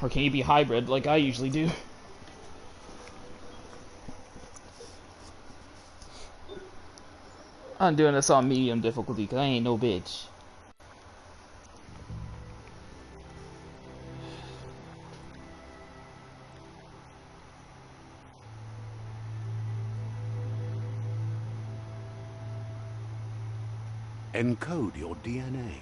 Or can you be hybrid like I usually do? I'm doing this on medium difficulty because I ain't no bitch. Encode your DNA.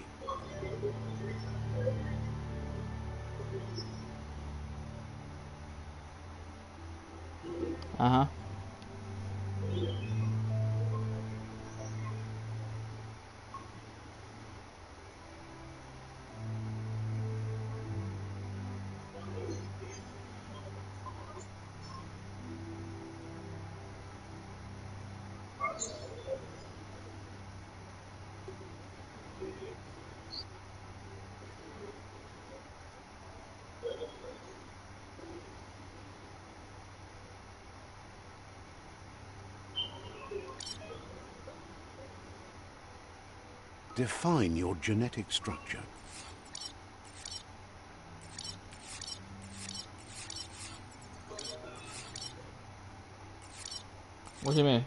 Uh-huh. Define your genetic structure. What do you mean?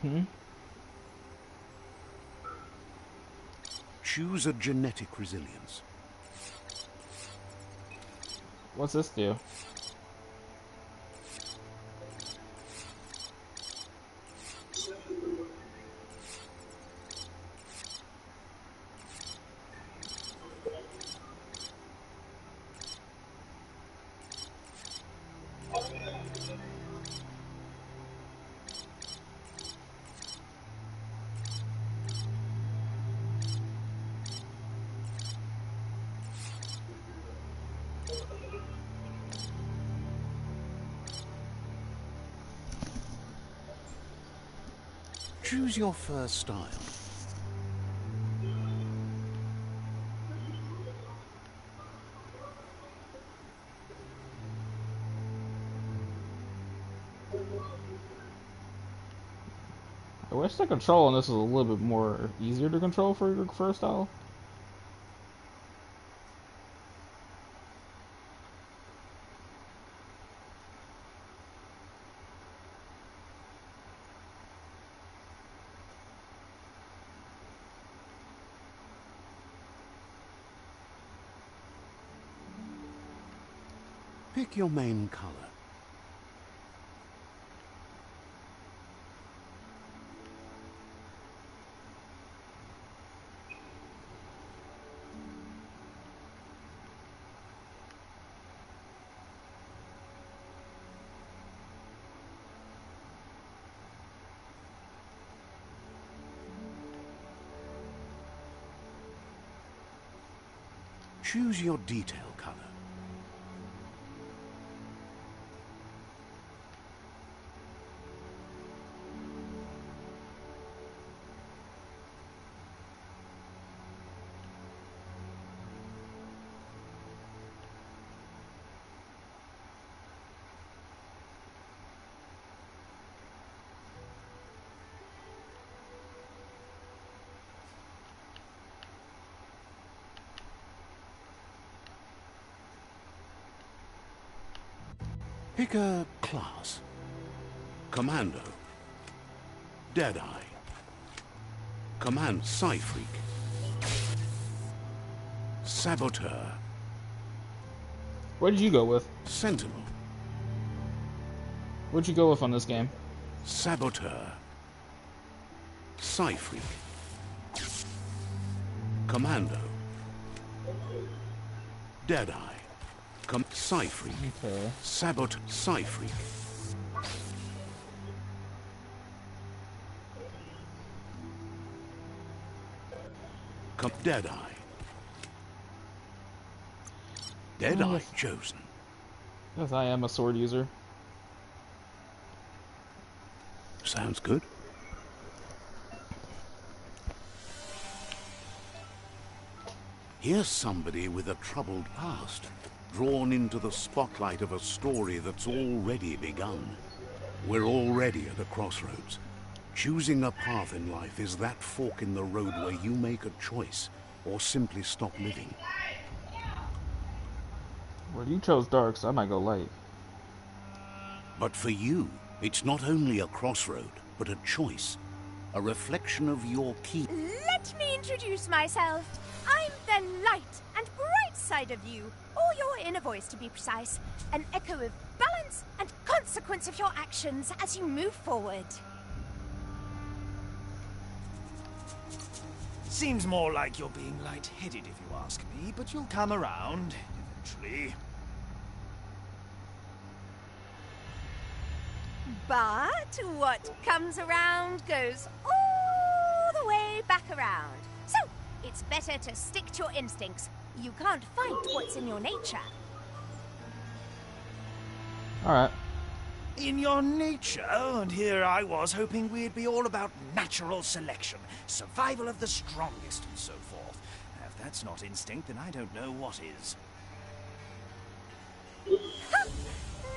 Hmm? Choose a genetic resilience. What's this do? Choose your first style. I wish the control on this was a little bit more easier to control for your first style. Pick your main color. Choose your detail color. Pick a class. Commando. Deadeye. Command Psy-Freak. Saboteur. What did you go with? Sentinel. What'd you go with on this game? Saboteur. Psy-Freak. Commando. Deadeye. Psy-Freak. Okay. Saboteur. Psy-Freak. Deadeye. Deadeye chosen. Because I am a sword user. Sounds good. Here's somebody with a troubled past, drawn into the spotlight of a story that's already begun. We're already at a crossroads. Choosing a path in life is that fork in the road where you make a choice, or simply stop living. Well, you chose dark, so I might go light. But for you, it's not only a crossroad, but a choice. A reflection of your key. Let me introduce myself. I'm the light and bright side of you, or your inner voice to be precise. An echo of balance and consequence of your actions as you move forward. Seems more like you're being light-headed if you ask me, but you'll come around, eventually. But what comes around goes all the way back around. So, it's better to stick to your instincts. You can't fight what's in your nature. Alright. In your nature, and here I was hoping we'd be all about natural selection, survival of the strongest, and so forth. If that's not instinct, then I don't know what is.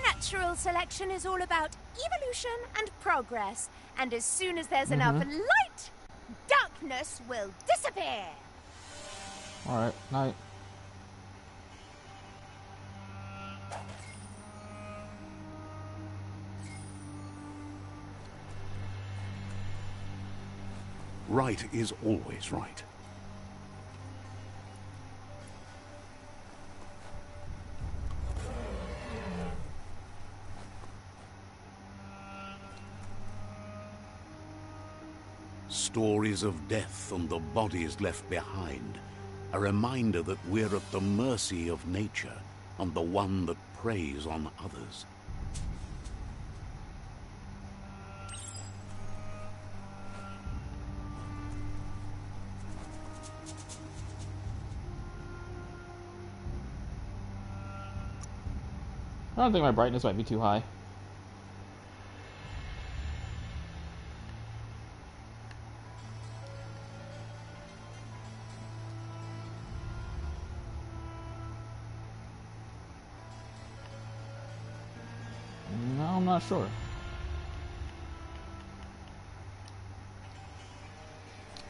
Natural selection is all about evolution and progress. And as soon as there's enough light, darkness will disappear. Alright, night. Right is always right. Stories of death and the bodies left behind. A reminder that we're at the mercy of nature and the one that preys on others. I don't think my brightness might be too high. No, I'm not sure.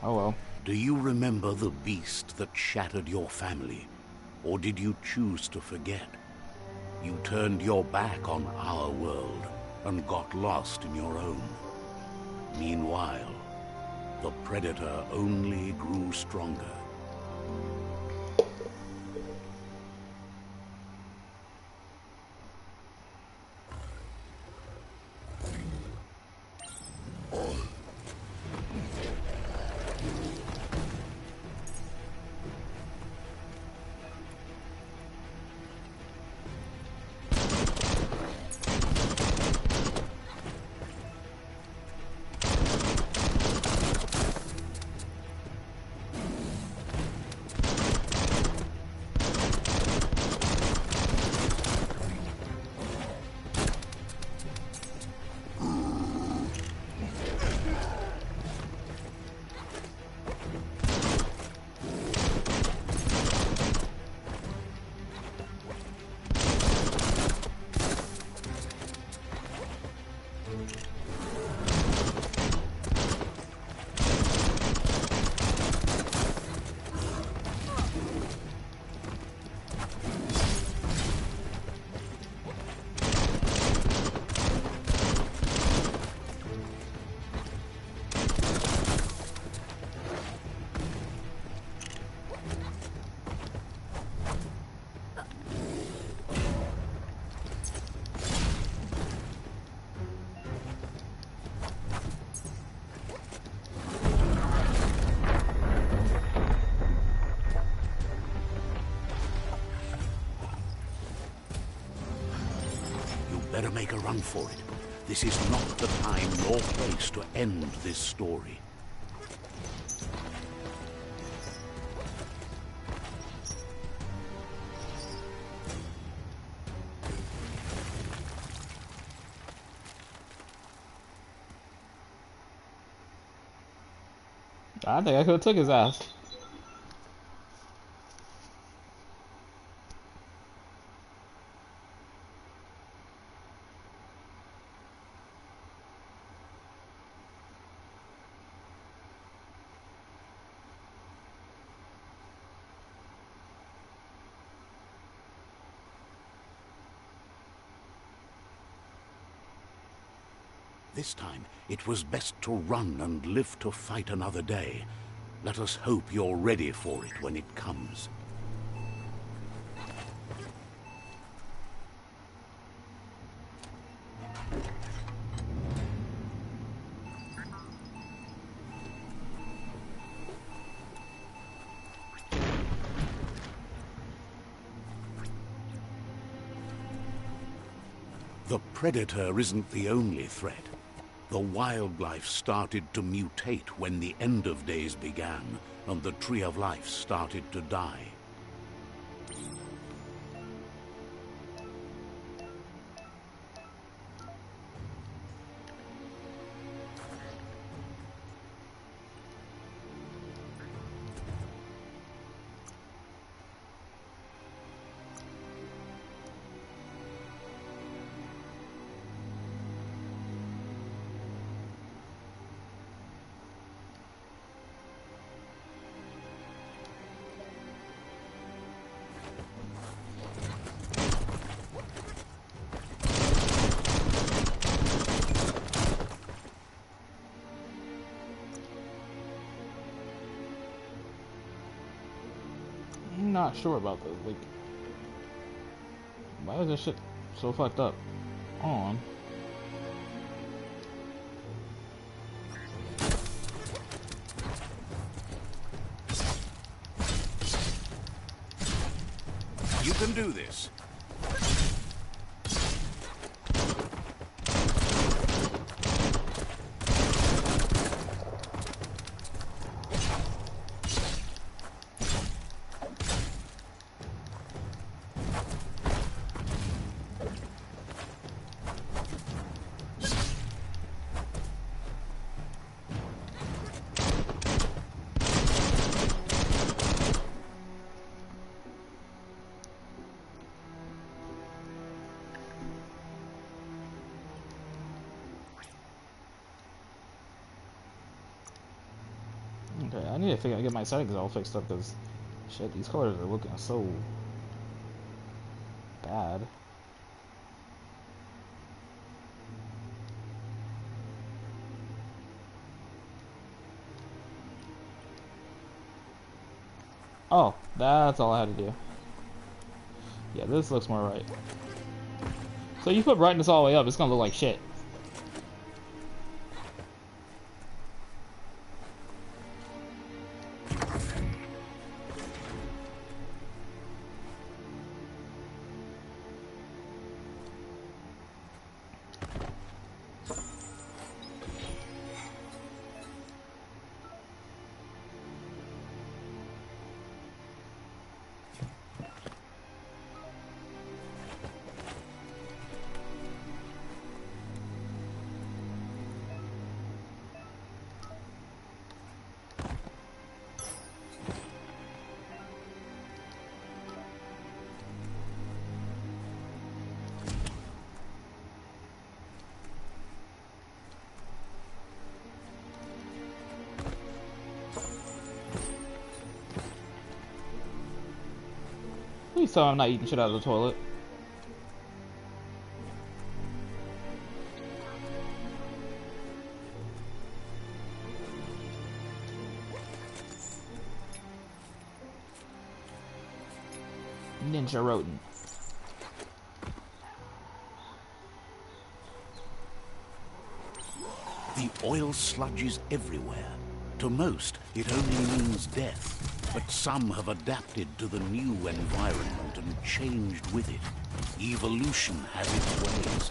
Oh well. Do you remember the beast that shattered your family? Or did you choose to forget? You turned your back on our world and got lost in your own. Meanwhile, the predator only grew stronger. Better make a run for it. This is not the time nor place to end this story. I think I could have took his ass. This time, it was best to run and live to fight another day. Let us hope you're ready for it when it comes. The Predator isn't the only threat. The wildlife started to mutate when the end of days began, and the Tree of Life started to die. I'm not sure about this. Like, why is this shit so fucked up? On. You can do this. Okay, I need to figure out get my settings all fixed up because shit, these colors are looking so bad. Oh, that's all I had to do. Yeah, this looks more right. So you put brightness all the way up, it's gonna look like shit. Please tell me I'm not eating shit out of the toilet. Ninja rodent. The oil sludge is everywhere. To most, it only means death. But some have adapted to the new environment and changed with it. Evolution has its ways.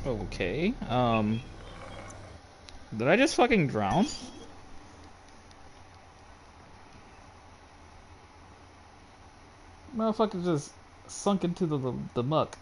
Okay, did I just fucking drown? Motherfucker just sunk into the muck.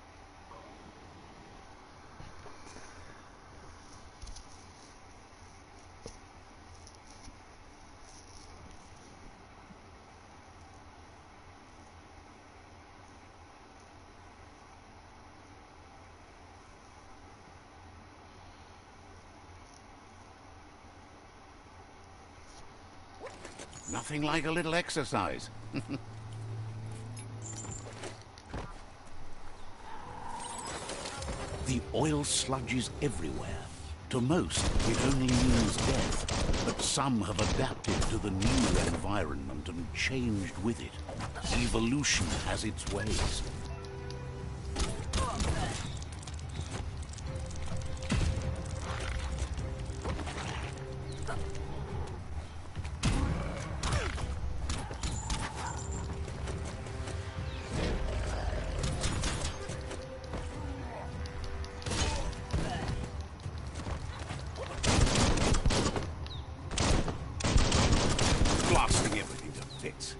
Nothing like a little exercise. The oil sludges everywhere. To most, it only means death, but some have adapted to the new environment and changed with it. Evolution has its ways. Blasting everything that fits.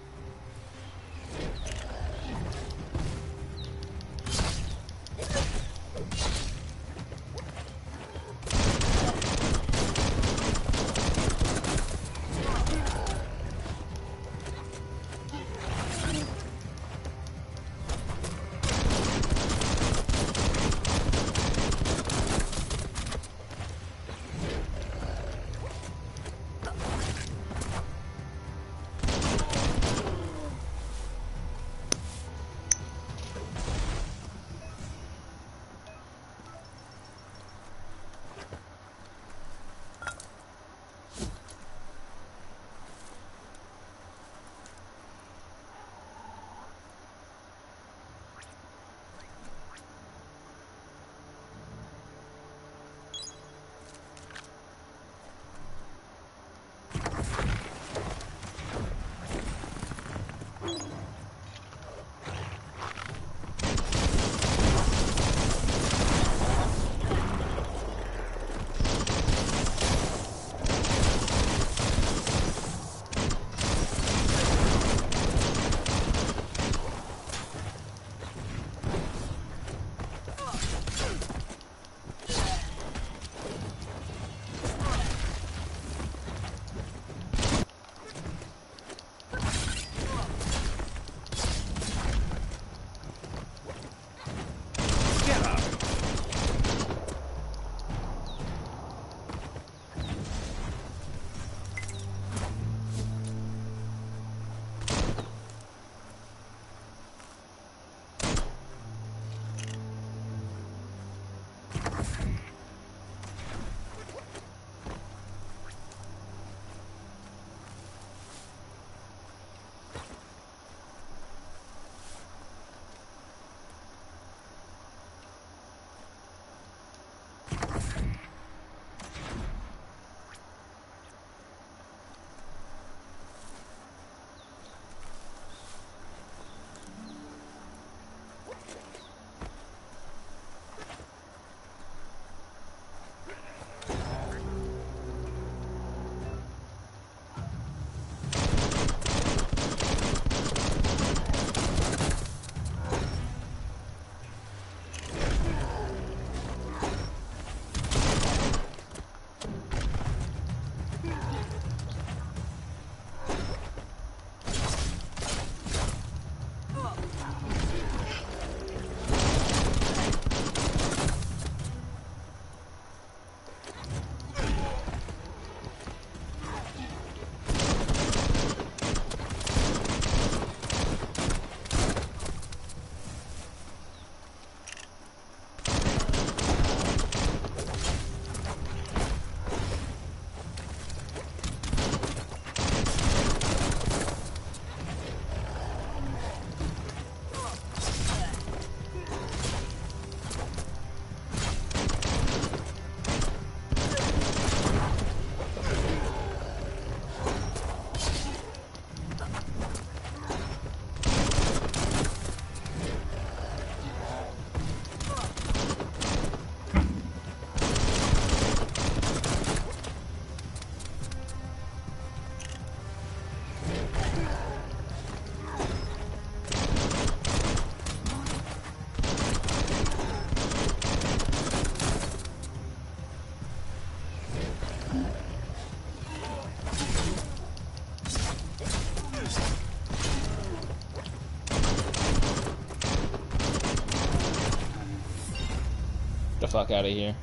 The fuck out of here.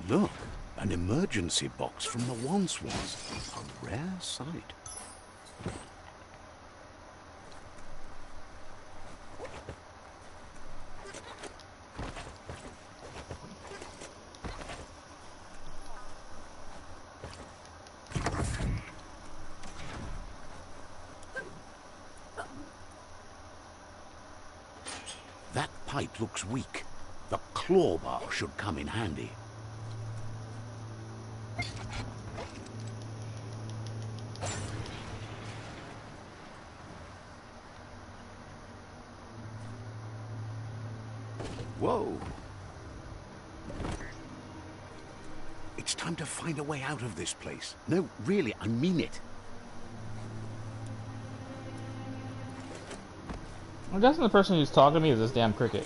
Look, an emergency box from the once was. A rare sight. That pipe looks weak. The claw bar should come in handy. Whoa! It's time to find a way out of this place. No, really, I mean it. I'm guessing the person who's talking to me is this damn cricket.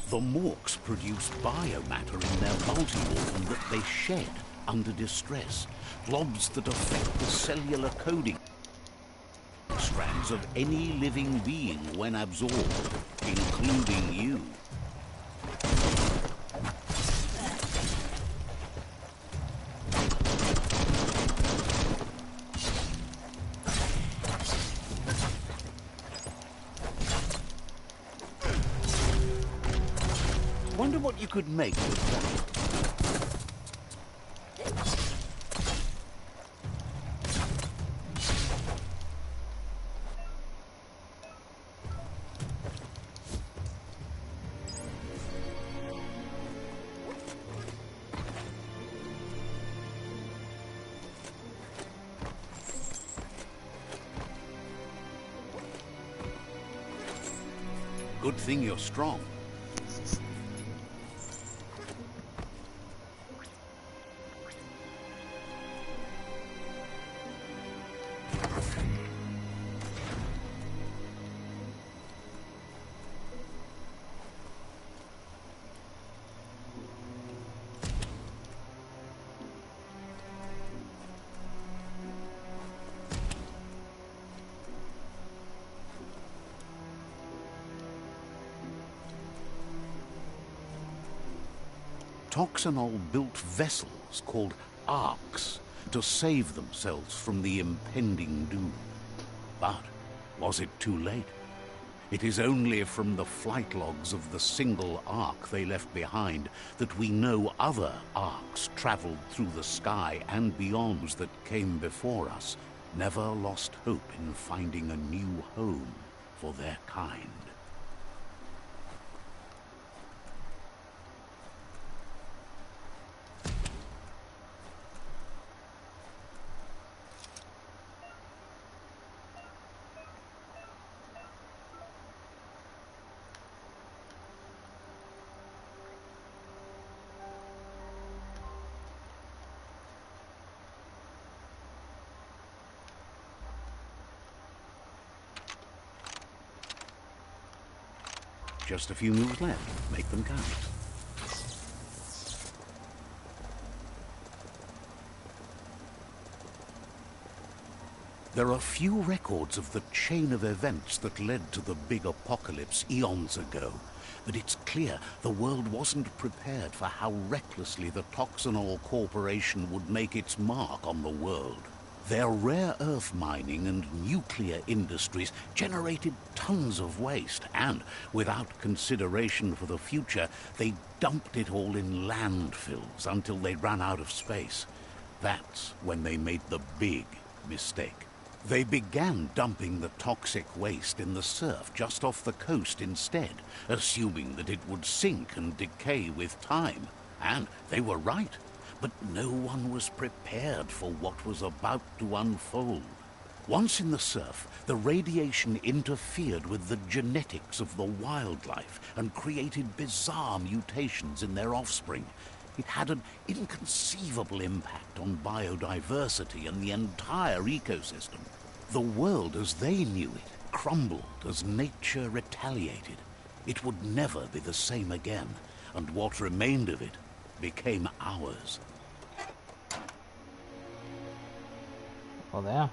The morks produce biomatter in their multi-organ that they shed under distress. Blobs that affect the cellular coding strands of any living being when absorbed, including you. Wonder what you could make with that. Good thing you're strong. Toxanol built vessels called arks to save themselves from the impending doom. But was it too late? It is only from the flight logs of the single ark they left behind that we know other arks traveled through the sky and beyond that came before us, never lost hope in finding a new home for their kind. Just a few moves left. Make them count. There are few records of the chain of events that led to the big apocalypse eons ago, but it's clear the world wasn't prepared for how recklessly the Toxanol Corporation would make its mark on the world. Their rare earth mining and nuclear industries generated tons of waste, and without consideration for the future, they dumped it all in landfills until they ran out of space. That's when they made the big mistake. They began dumping the toxic waste in the surf just off the coast instead, assuming that it would sink and decay with time. And they were right. But no one was prepared for what was about to unfold. Once in the surf, the radiation interfered with the genetics of the wildlife and created bizarre mutations in their offspring. It had an inconceivable impact on biodiversity and the entire ecosystem. The world as they knew it crumbled as nature retaliated. It would never be the same again, and what remained of it became ours. Well, damn.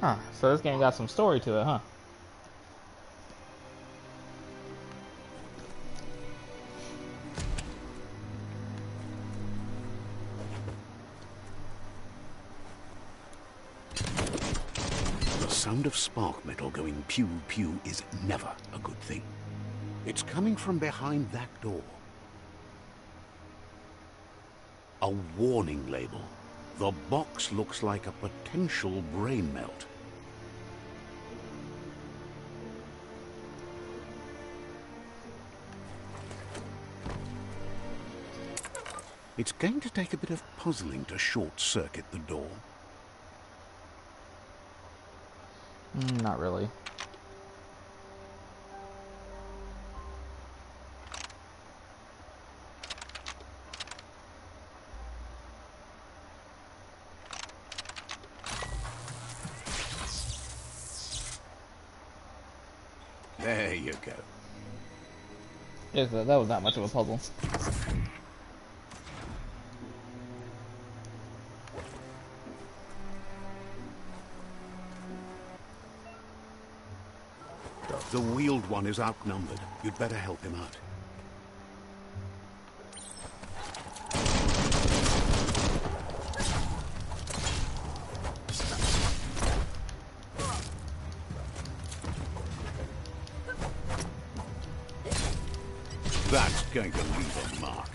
Huh. So this game got some story to it, huh? The sound of spark metal going pew-pew is never a good thing. It's coming from behind that door. A warning label. The box looks like a potential brain melt. It's going to take a bit of puzzling to short-circuit the door. Not really. There you go. Yes, that was not much of a puzzle. The wheeled one is outnumbered. You'd better help him out. That's going to leave a mark.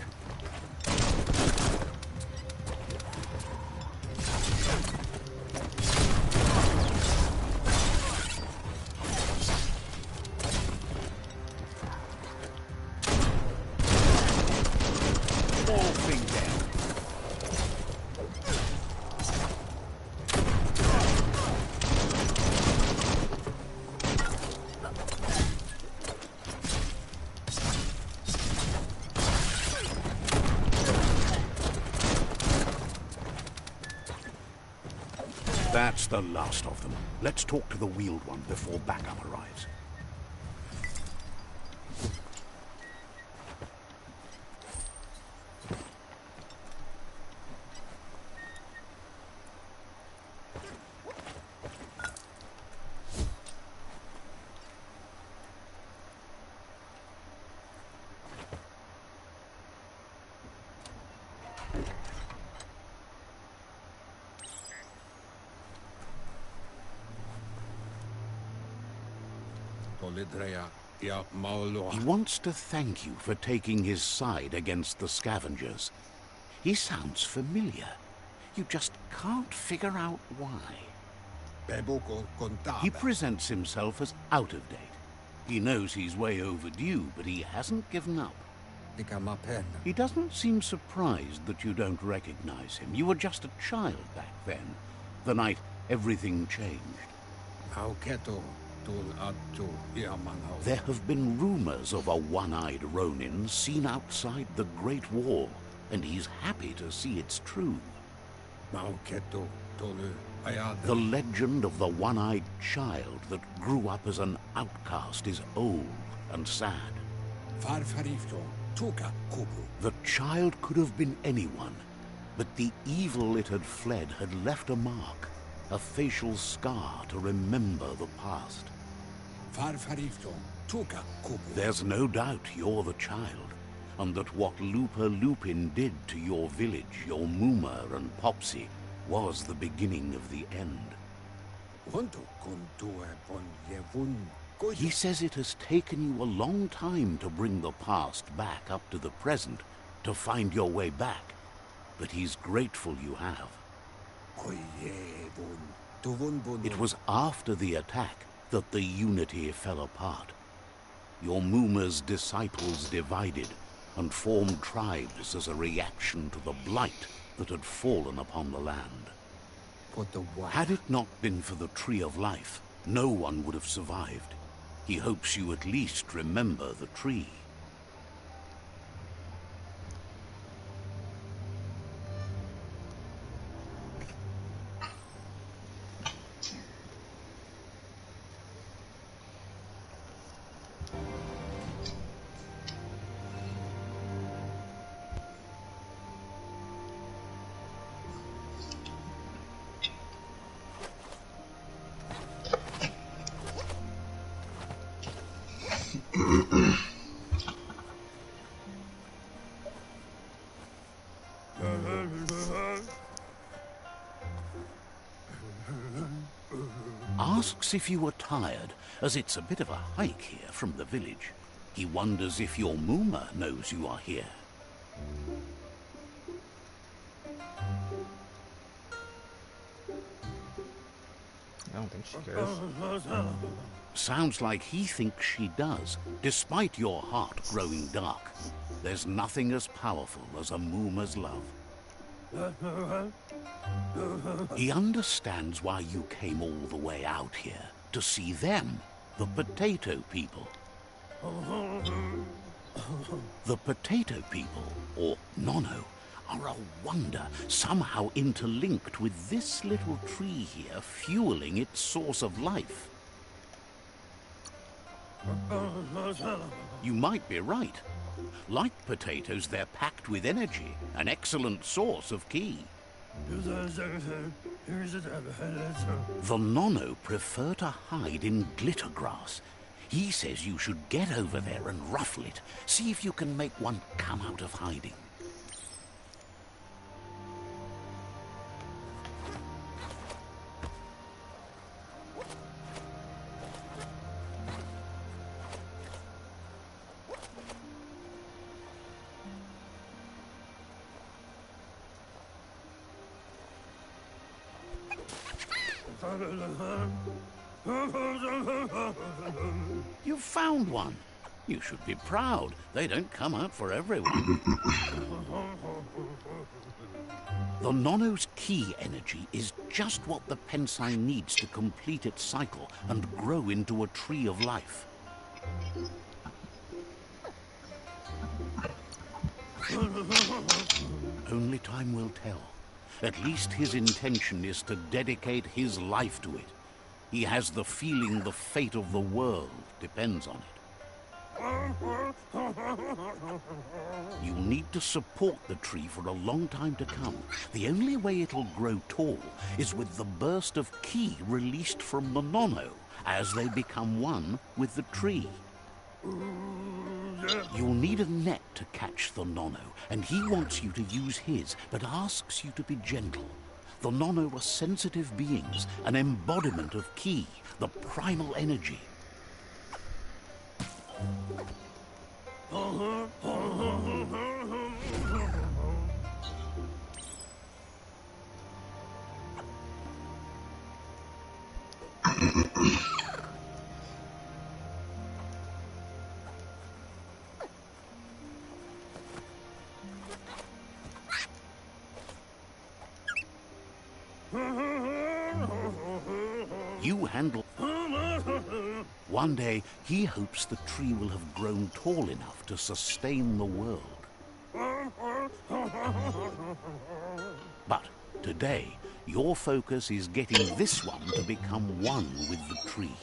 That's the last of them. Let's talk to the wheeled one before backup arrives. He wants to thank you for taking his side against the scavengers. He sounds familiar. You just can't figure out why. He presents himself as out of date. He knows he's way overdue, but he hasn't given up. He doesn't seem surprised that you don't recognize him. You were just a child back then, the night everything changed. There have been rumors of a one-eyed Ronin seen outside the Great Wall, and he's happy to see it's true. The legend of the one-eyed child that grew up as an outcast is old and sad. The child could have been anyone, but the evil it had fled had left a mark, a facial scar to remember the past. There's no doubt you're the child, and that what Lupa Lupin did to your village, your Muma and Popsy, was the beginning of the end. He says it has taken you a long time to bring the past back up to the present, to find your way back, but he's grateful you have. It was after the attack that the unity fell apart. Your Muma's disciples divided and formed tribes as a reaction to the blight that had fallen upon the land. Had it not been for the Tree of Life, no one would have survived. He hopes you at least remember the tree. Asks if you are tired, as it's a bit of a hike here from the village. He wonders if your Mooma knows you are here. I don't think she cares. Sounds like he thinks she does, despite your heart growing dark. There's nothing as powerful as a Mooma's love. He understands why you came all the way out here, to see them, the potato people. The potato people, or Nono, are a wonder, somehow interlinked with this little tree here, fueling its source of life. You might be right. Like potatoes, they're packed with energy, an excellent source of ki. The Nono prefer to hide in glitter grass. He says you should get over there and ruffle it. See if you can make one come out of hiding. You've found one. You should be proud. They don't come out for everyone. The Nono's ki energy is just what the Pensai needs to complete its cycle and grow into a tree of life. Only time will tell. At least his intention is to dedicate his life to it. He has the feeling the fate of the world depends on it. You'll need to support the tree for a long time to come. The only way it'll grow tall is with the burst of ki released from the Nono as they become one with the tree. You'll need a net to catch the Nono, and he wants you to use his, but asks you to be gentle. The Nono are sensitive beings, an embodiment of ki, the primal energy. You handle. One day, he hopes the tree will have grown tall enough to sustain the world. But today, your focus is getting this one to become one with the tree.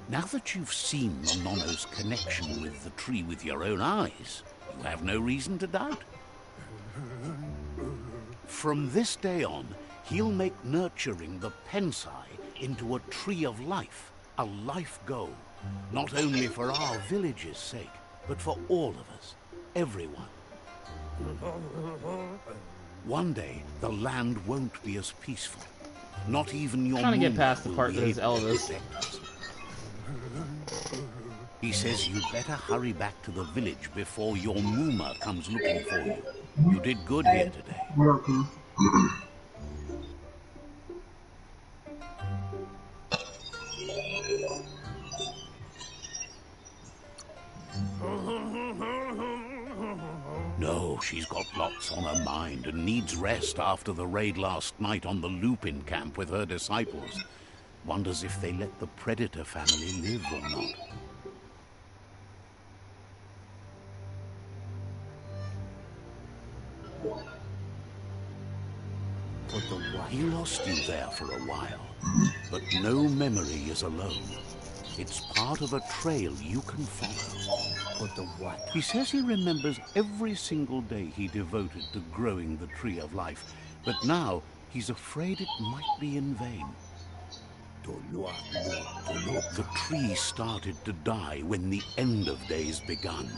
Now that you've seen the Nono's connection with the tree with your own eyes, you have no reason to doubt. From this day on, he'll make nurturing the Pensai into a tree of life, a life goal, not only for our village's sake, but for all of us, everyone. One day, the land won't be as peaceful. Not even your Trying to get Mooma past the will part be that is able to Elvis. protect us. He says you'd better hurry back to the village before your Mooma comes looking for you. You did good here today. Welcome. No, she's got lots on her mind and needs rest after the raid last night on the Lupin camp with her disciples. Wonders if they let the Predator family live or not. He lost you there for a while, but no memory is alone. It's part of a trail you can follow. He says he remembers every single day he devoted to growing the Tree of Life, but now he's afraid it might be in vain. The tree started to die when the end of days begun,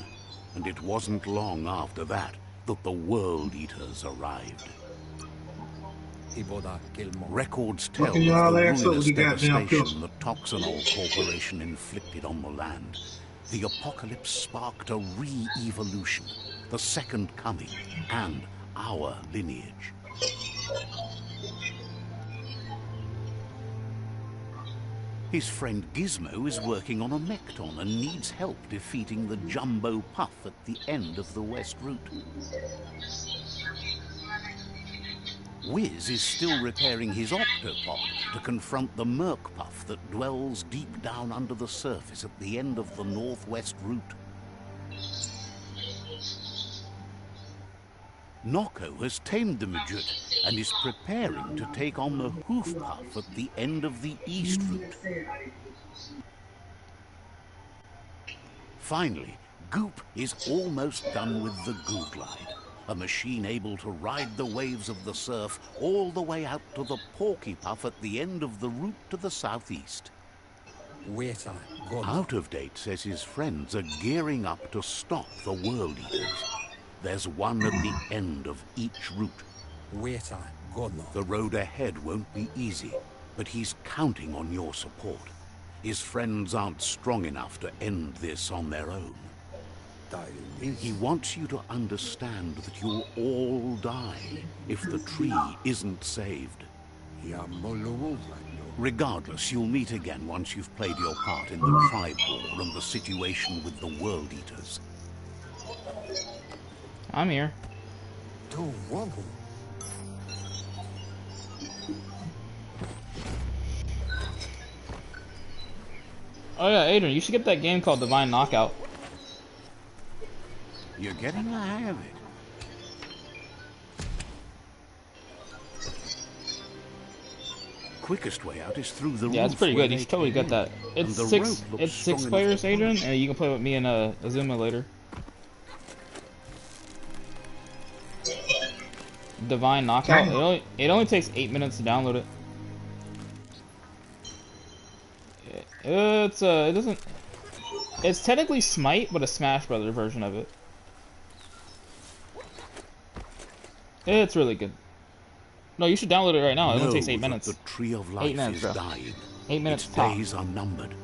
and it wasn't long after that the World Eaters arrived. Records tell of the ruinous devastation the Toxanol Corporation inflicted on the land. The apocalypse sparked a re-evolution, the second coming, and our lineage. His friend Gizmo is working on a Mekton and needs help defeating the Jumbo Puff at the end of the West Route. Wiz is still repairing his Octopod to confront the Merc Puff that dwells deep down under the surface at the end of the Northwest Route. Nocco has tamed the Majut and is preparing to take on the Hoof Puff at the end of the East Route. Finally, Goop is almost done with the Goo Glide, a machine able to ride the waves of the surf all the way out to the Porky Puff at the end of the route to the southeast. Out of Date says his friends are gearing up to stop the World Eaters. There's one at the end of each route. The road ahead won't be easy, but he's counting on your support. His friends aren't strong enough to end this on their own. He wants you to understand that you'll all die if the tree isn't saved. Regardless, you'll meet again once you've played your part in the tribe war and the situation with the World Eaters. I'm here. Oh yeah, Adrian, you should get that game called Divine Knockout. You're getting the hang of it. Quickest way out is through the roof. Yeah, it's pretty good. You should totally get that. It's six players, Adrian, and you can play with me and Azuma later. Divine Knockout. It only takes 8 minutes to download it. It's technically Smite, but a Smash Brothers version of it. It's really good. No, you should download it right now. It only takes 8 minutes. The Tree of Life 8 minutes, is bro. dying. 8 minutes Its top. days are numbered.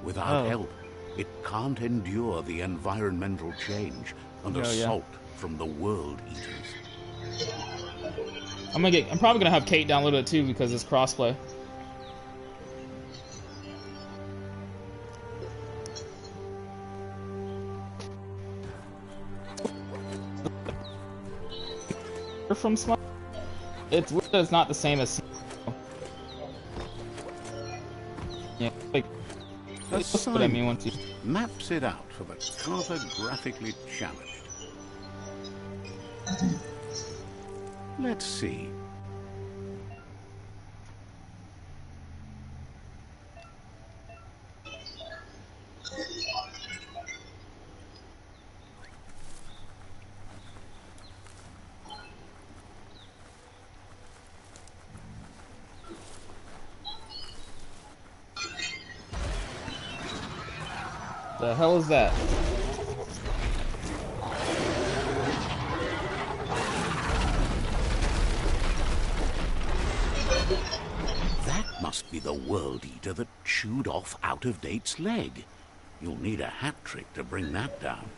Without help, it can't endure the environmental change and assault from the World Eaters. I'm probably gonna have Kate download it too because it's crossplay. From Smite, it's not the same as. Yeah, like that's what I mean once you maps it out for the cartographically challenged. Let's see. The hell is that? That must be the World Eater that chewed off Out of Date's leg. You'll need a hat trick to bring that down.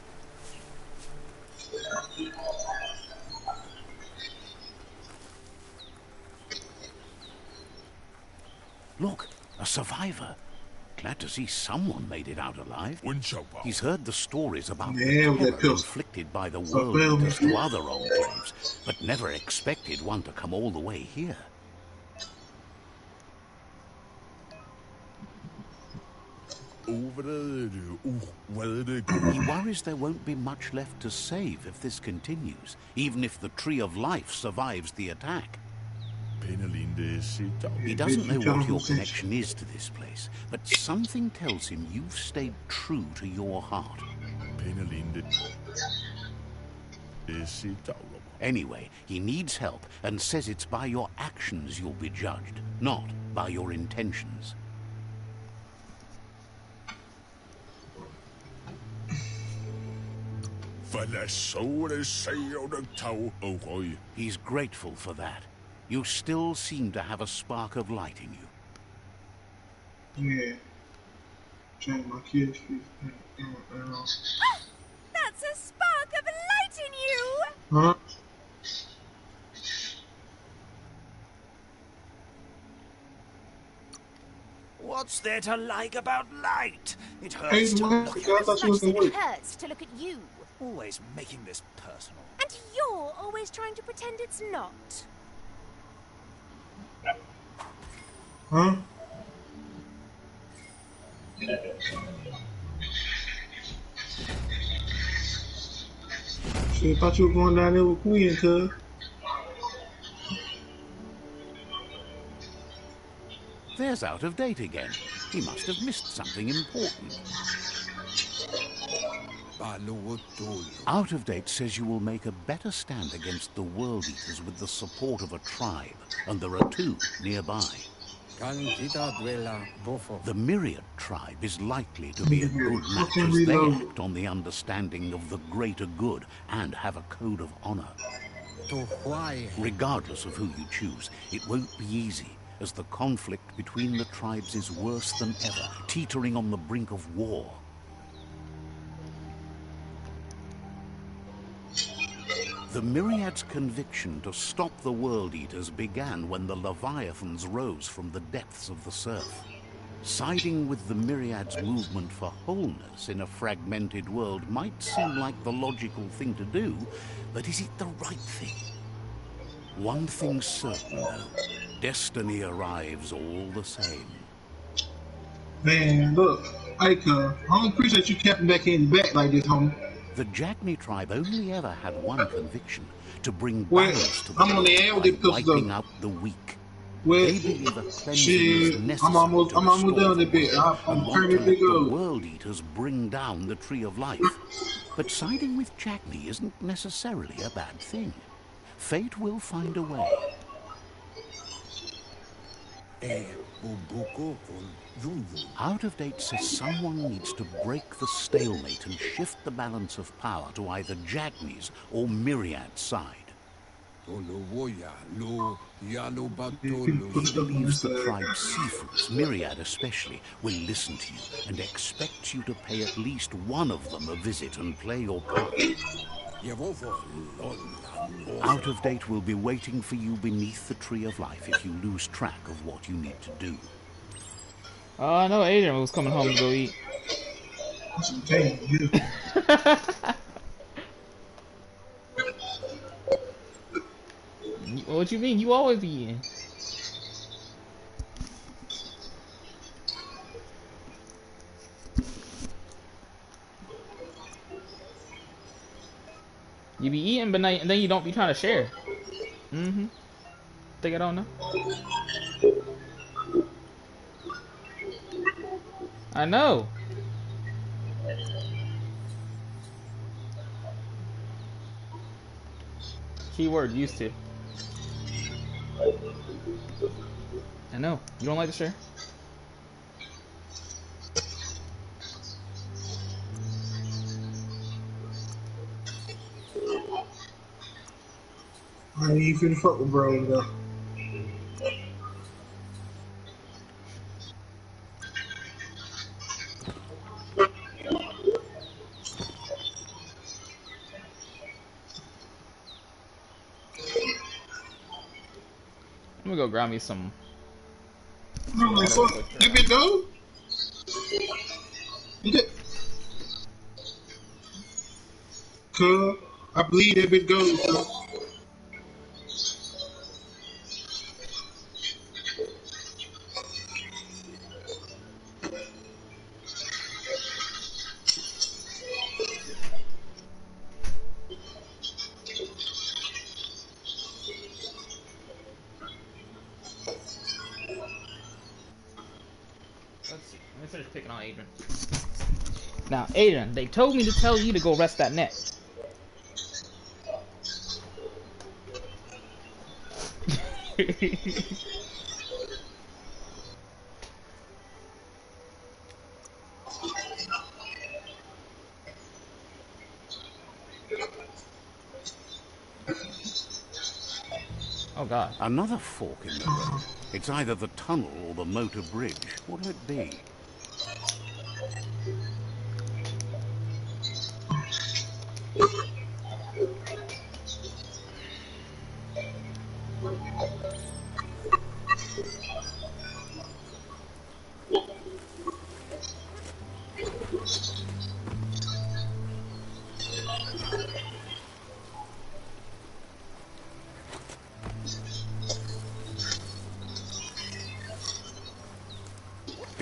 Look, a survivor. Glad to see someone made it out alive. He's heard the stories about the terror inflicted by the World Eaters to other enclaves, but never expected one to come all the way here. He worries there won't be much left to save if this continues, even if the Tree of Life survives the attack. He doesn't know what your connection is to this place, but something tells him you've stayed true to your heart. Anyway, he needs help and says it's by your actions you'll be judged, not by your intentions. He's grateful for that. You still seem to have a spark of light in you. Yeah. Trying my kids. That's a spark of light in you! Huh? What's there to like about light? It Hey, hurts to what? look I at. thought As you much was as it awake. hurts to look at you. Always making this personal. And you're always trying to pretend it's not. Huh? Shit, thought you were going down there with Queen, cuz. There's Out of Date again. He must have missed something important. Out of Date says you will make a better stand against the World Eaters with the support of a tribe, and there are 2 nearby. The Myriad tribe is likely to be a good match as they act on the understanding of the greater good and have a code of honor. Regardless of who you choose, it won't be easy, as the conflict between the tribes is worse than ever, teetering on the brink of war. The Myriad's conviction to stop the World Eaters began when the Leviathans rose from the depths of the surf. Siding with the Myriad's movement for wholeness in a fragmented world might seem like the logical thing to do, but is it the right thing? One thing's certain, though. Destiny arrives all the same. Man, look. Hey, cuz. I don't appreciate you capping back in the back like this, homie. The Jagni tribe only ever had one conviction: to bring Well, balance to the I'm on the world air with by the pictures wiping of. out the weak. Well, They believe a cleansing is shit. necessary I'm almost to done restore the that bit. world, I'm and want turning to this let big the up. World Eaters bring down the Tree of Life. But siding with Jagni isn't necessarily a bad thing. Fate will find a way. Out of Date says someone needs to break the stalemate and shift the balance of power to either Jagni's or Myriad's side. Put He stuff on this believes the side. tribe Sifus, Myriad especially, will listen to you and expects you to pay at least one of them a visit and play your part. Out of Date will be waiting for you beneath the Tree of Life if you lose track of what you need to do. Oh, I know Adrian was coming home to go eat. What you mean? You always be eating. You be eating, but then you don't be trying to share. Mm-hmm. Think I don't know? I know. Keyword used to. I know. You don't like to share? I ain't even finna fuck with bro though. I'm gonna go grab me some I'm like, water real fuck. quick. That bit go? Cuz, I believe that bit goes, cuz. picking on Adrian. Now, Adrian, they told me to tell you to go rest that neck. Oh god. Another fork in the road. It's either the tunnel or the motor bridge. What'll it be?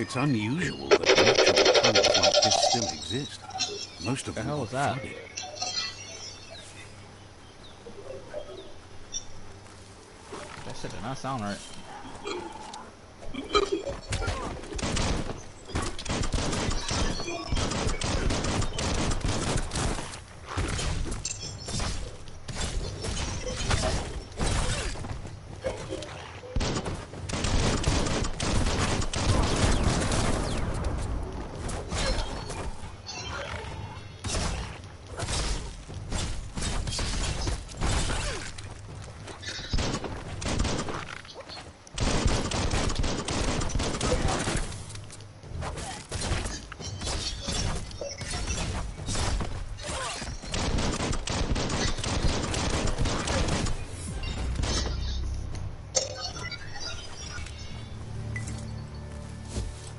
It's unusual that natural tunnels like this still exist. Most of The them hell got was that? flooded. That shit did not sound right.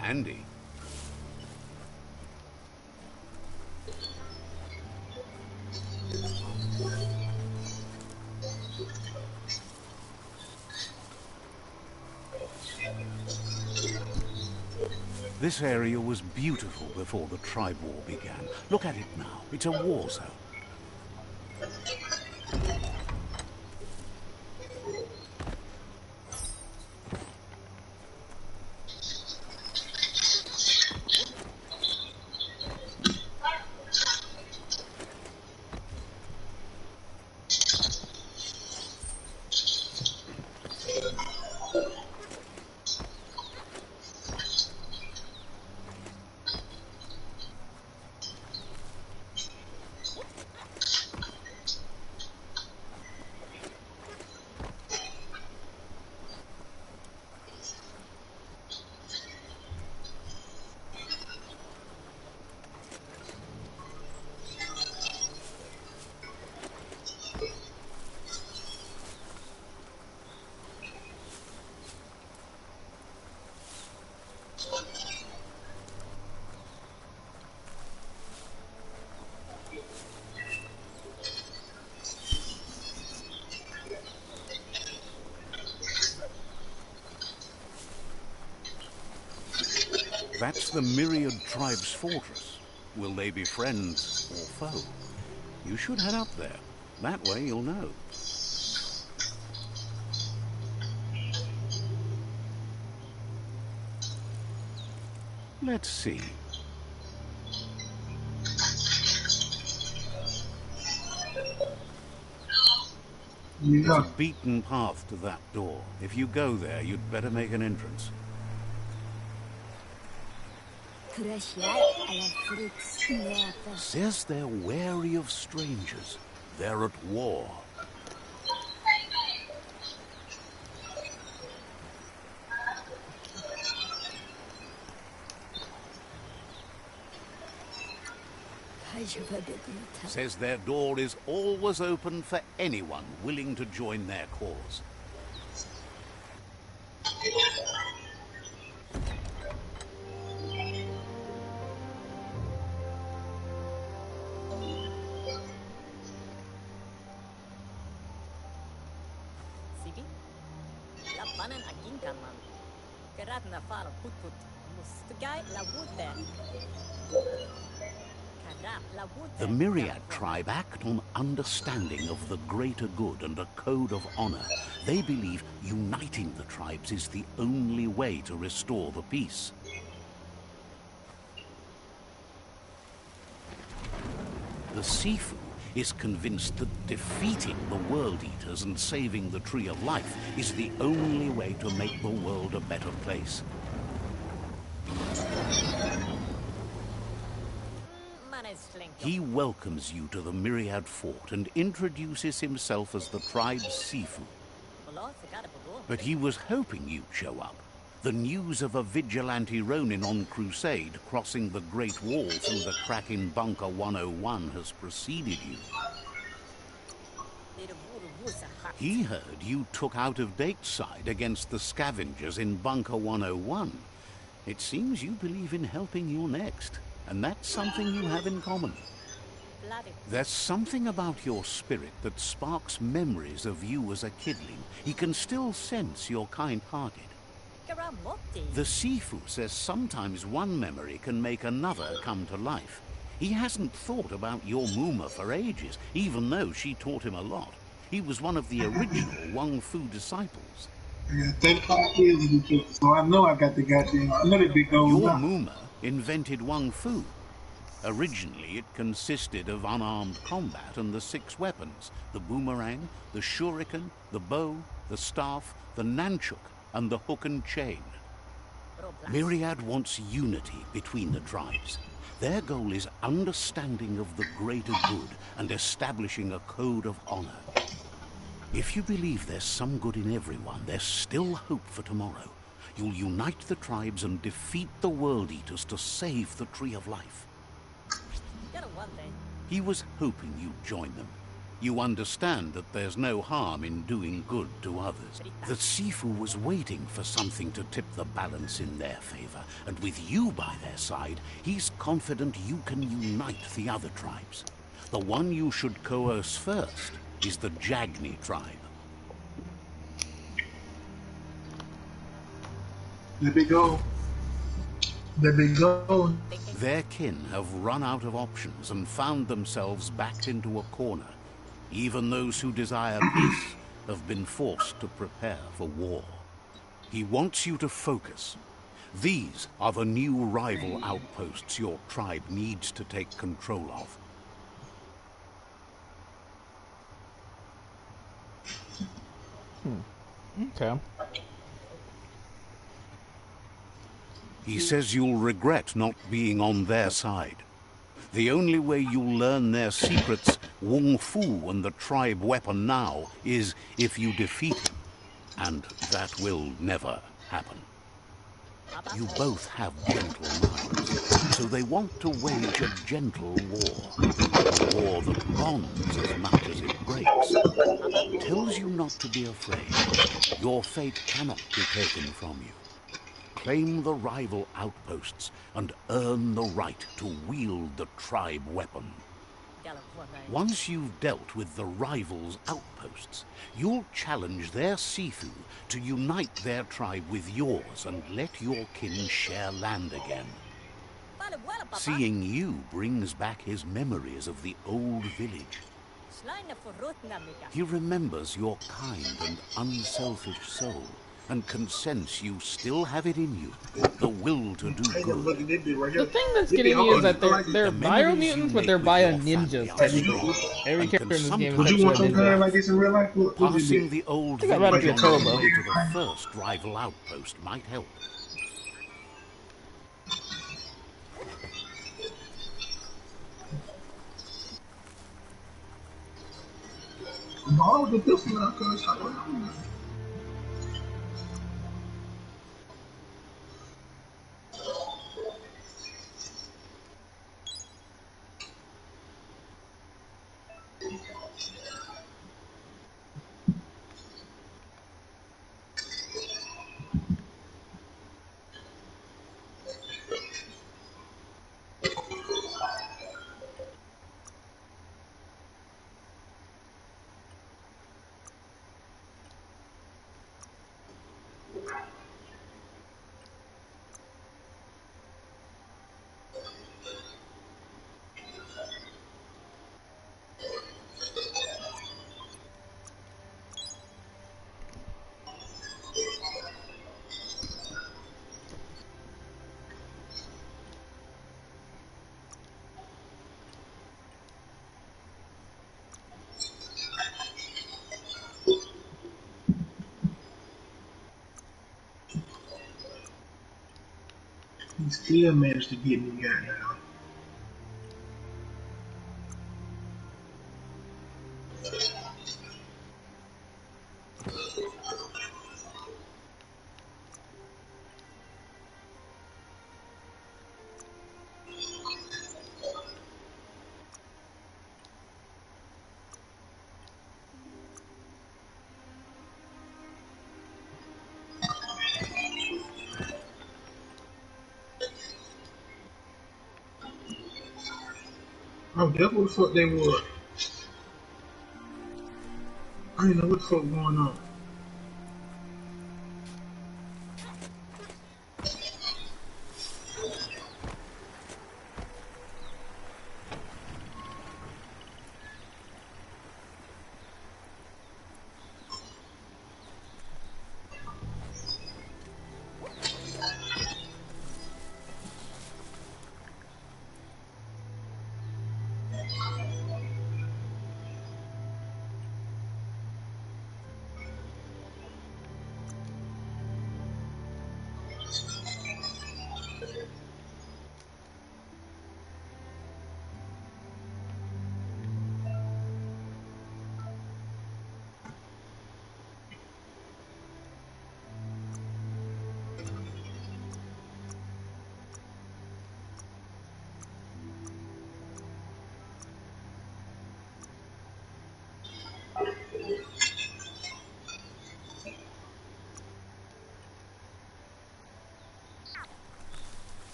Handy. This area was beautiful before the tribe war began. Look at it now. It's a war zone. That's the Myriad Tribe's fortress. Will they be friends or foe? You should head up there. That way you'll know. Let's see. There's a beaten path to that door. If you go there, you'd better make an entrance. Says they're wary of strangers. They're at war. Says their door is always open for anyone willing to join their cause. The Myriad tribe act on understanding of the greater good and a code of honor. They believe uniting the tribes is the only way to restore the peace. The Sifu is convinced that defeating the World Eaters and saving the Tree of Life is the only way to make the world a better place. He welcomes you to the Myriad Fort and introduces himself as the tribe's Sifu. But he was hoping you'd show up. The news of a vigilante Ronin on crusade crossing the Great Wall through the crack in Bunker 101 has preceded you. He heard you took out-of-date side against the scavengers in Bunker 101. It seems you believe in helping your next, and that's something you have in common. There's something about your spirit that sparks memories of you as a kidling. He can still sense you're kind-hearted. The Sifu says sometimes one memory can make another come to life. He hasn't thought about your Muma for ages, even though she taught him a lot. He was one of the original Wang Fu disciples. I got 35 years in the so I know I got the goddamn. I know that big gold. Your Muma invented Wang Fu. Originally, it consisted of unarmed combat and the 6 weapons: the boomerang, the shuriken, the bow, the staff, the nunchuk, and the hook and chain. Myriad wants unity between the tribes. Their goal is understanding of the greater good and establishing a code of honor. If you believe there's some good in everyone, there's still hope for tomorrow. You'll unite the tribes and defeat the World Eaters to save the Tree of Life. He was hoping you'd join them. You understand that there's no harm in doing good to others. The Sifu was waiting for something to tip the balance in their favor, and with you by their side, he's confident you can unite the other tribes. The one you should coerce first is the Jagni tribe. There we go. There we go. Their kin have run out of options and found themselves backed into a corner. Even those who desire peace have been forced to prepare for war. He wants you to focus. These are the new rival outposts your tribe needs to take control of. Okay. He says you'll regret not being on their side. The only way you'll learn their secrets, Wung Fu and the tribe weapon now, is if you defeat him. And that will never happen. You both have gentle minds, so they want to wage a gentle war. A war that bonds as much as it breaks. Tells you not to be afraid. Your fate cannot be taken from you. Claim the rival outposts and earn the right to wield the tribe weapon. Once you've dealt with the rivals' outposts, you'll challenge their Sifu to unite their tribe with yours and let your kin share land again. Seeing you brings back his memories of the old village. He remembers your kind and unselfish soul, and can sense you still have it in you, the will to do good. The thing that's getting me is that they're biomutants, but they're bio ninjas technically. Every character in this game is Would you want technically a something ninja. like this in real life? What would you Passing do? the old I think I'd rather village be a on turbo. the way to the first rival outpost might help. No, I would do this one because I don't know. He still managed to get me, goddamn. Oh, that's what the fuck they were. I didn't know what the fuck going on.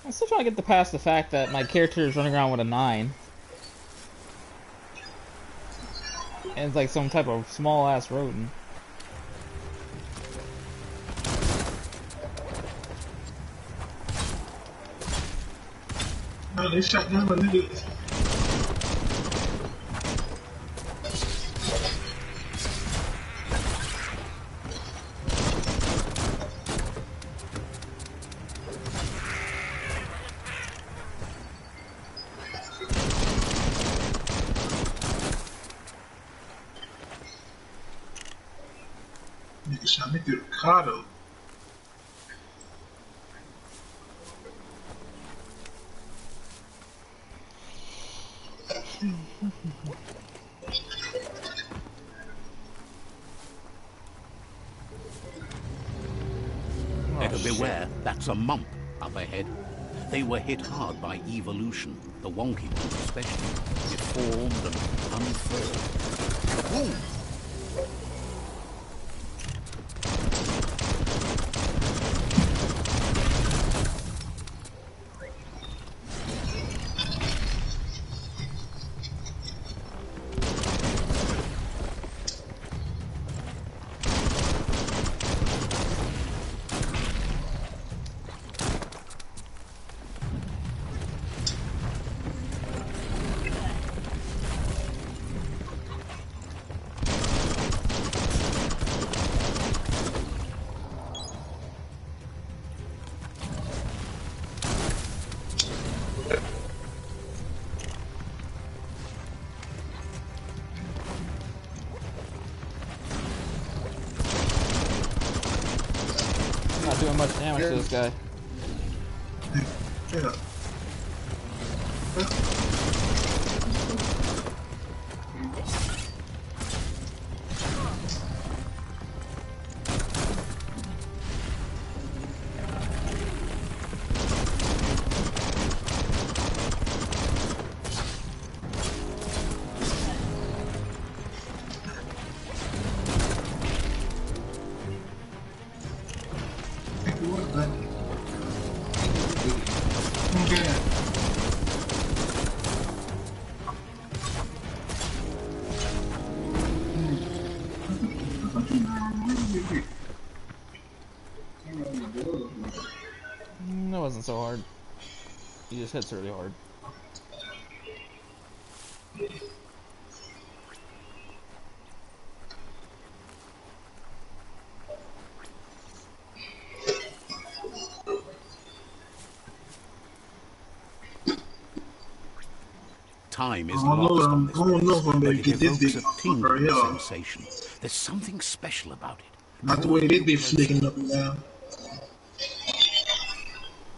I'm still trying to get past the fact that my character is running around with a 9. And it's like some type of small ass rodent. Oh, they shot down my niggas. Nigga shot me through the car though. Better beware, that's a mump up ahead. They were hit hard by evolution, the wonky ones especially, deformed and unfurled. Kaboom! Not doing much damage to this guy. Yeah. isn't so hard. He just hits really hard. Time is I don't know lost if on I'm, this I don't know place, if I'm but gonna it get this evokes big a tingling right here. sensation. There's something special about it. Not the way they be flicking up and down.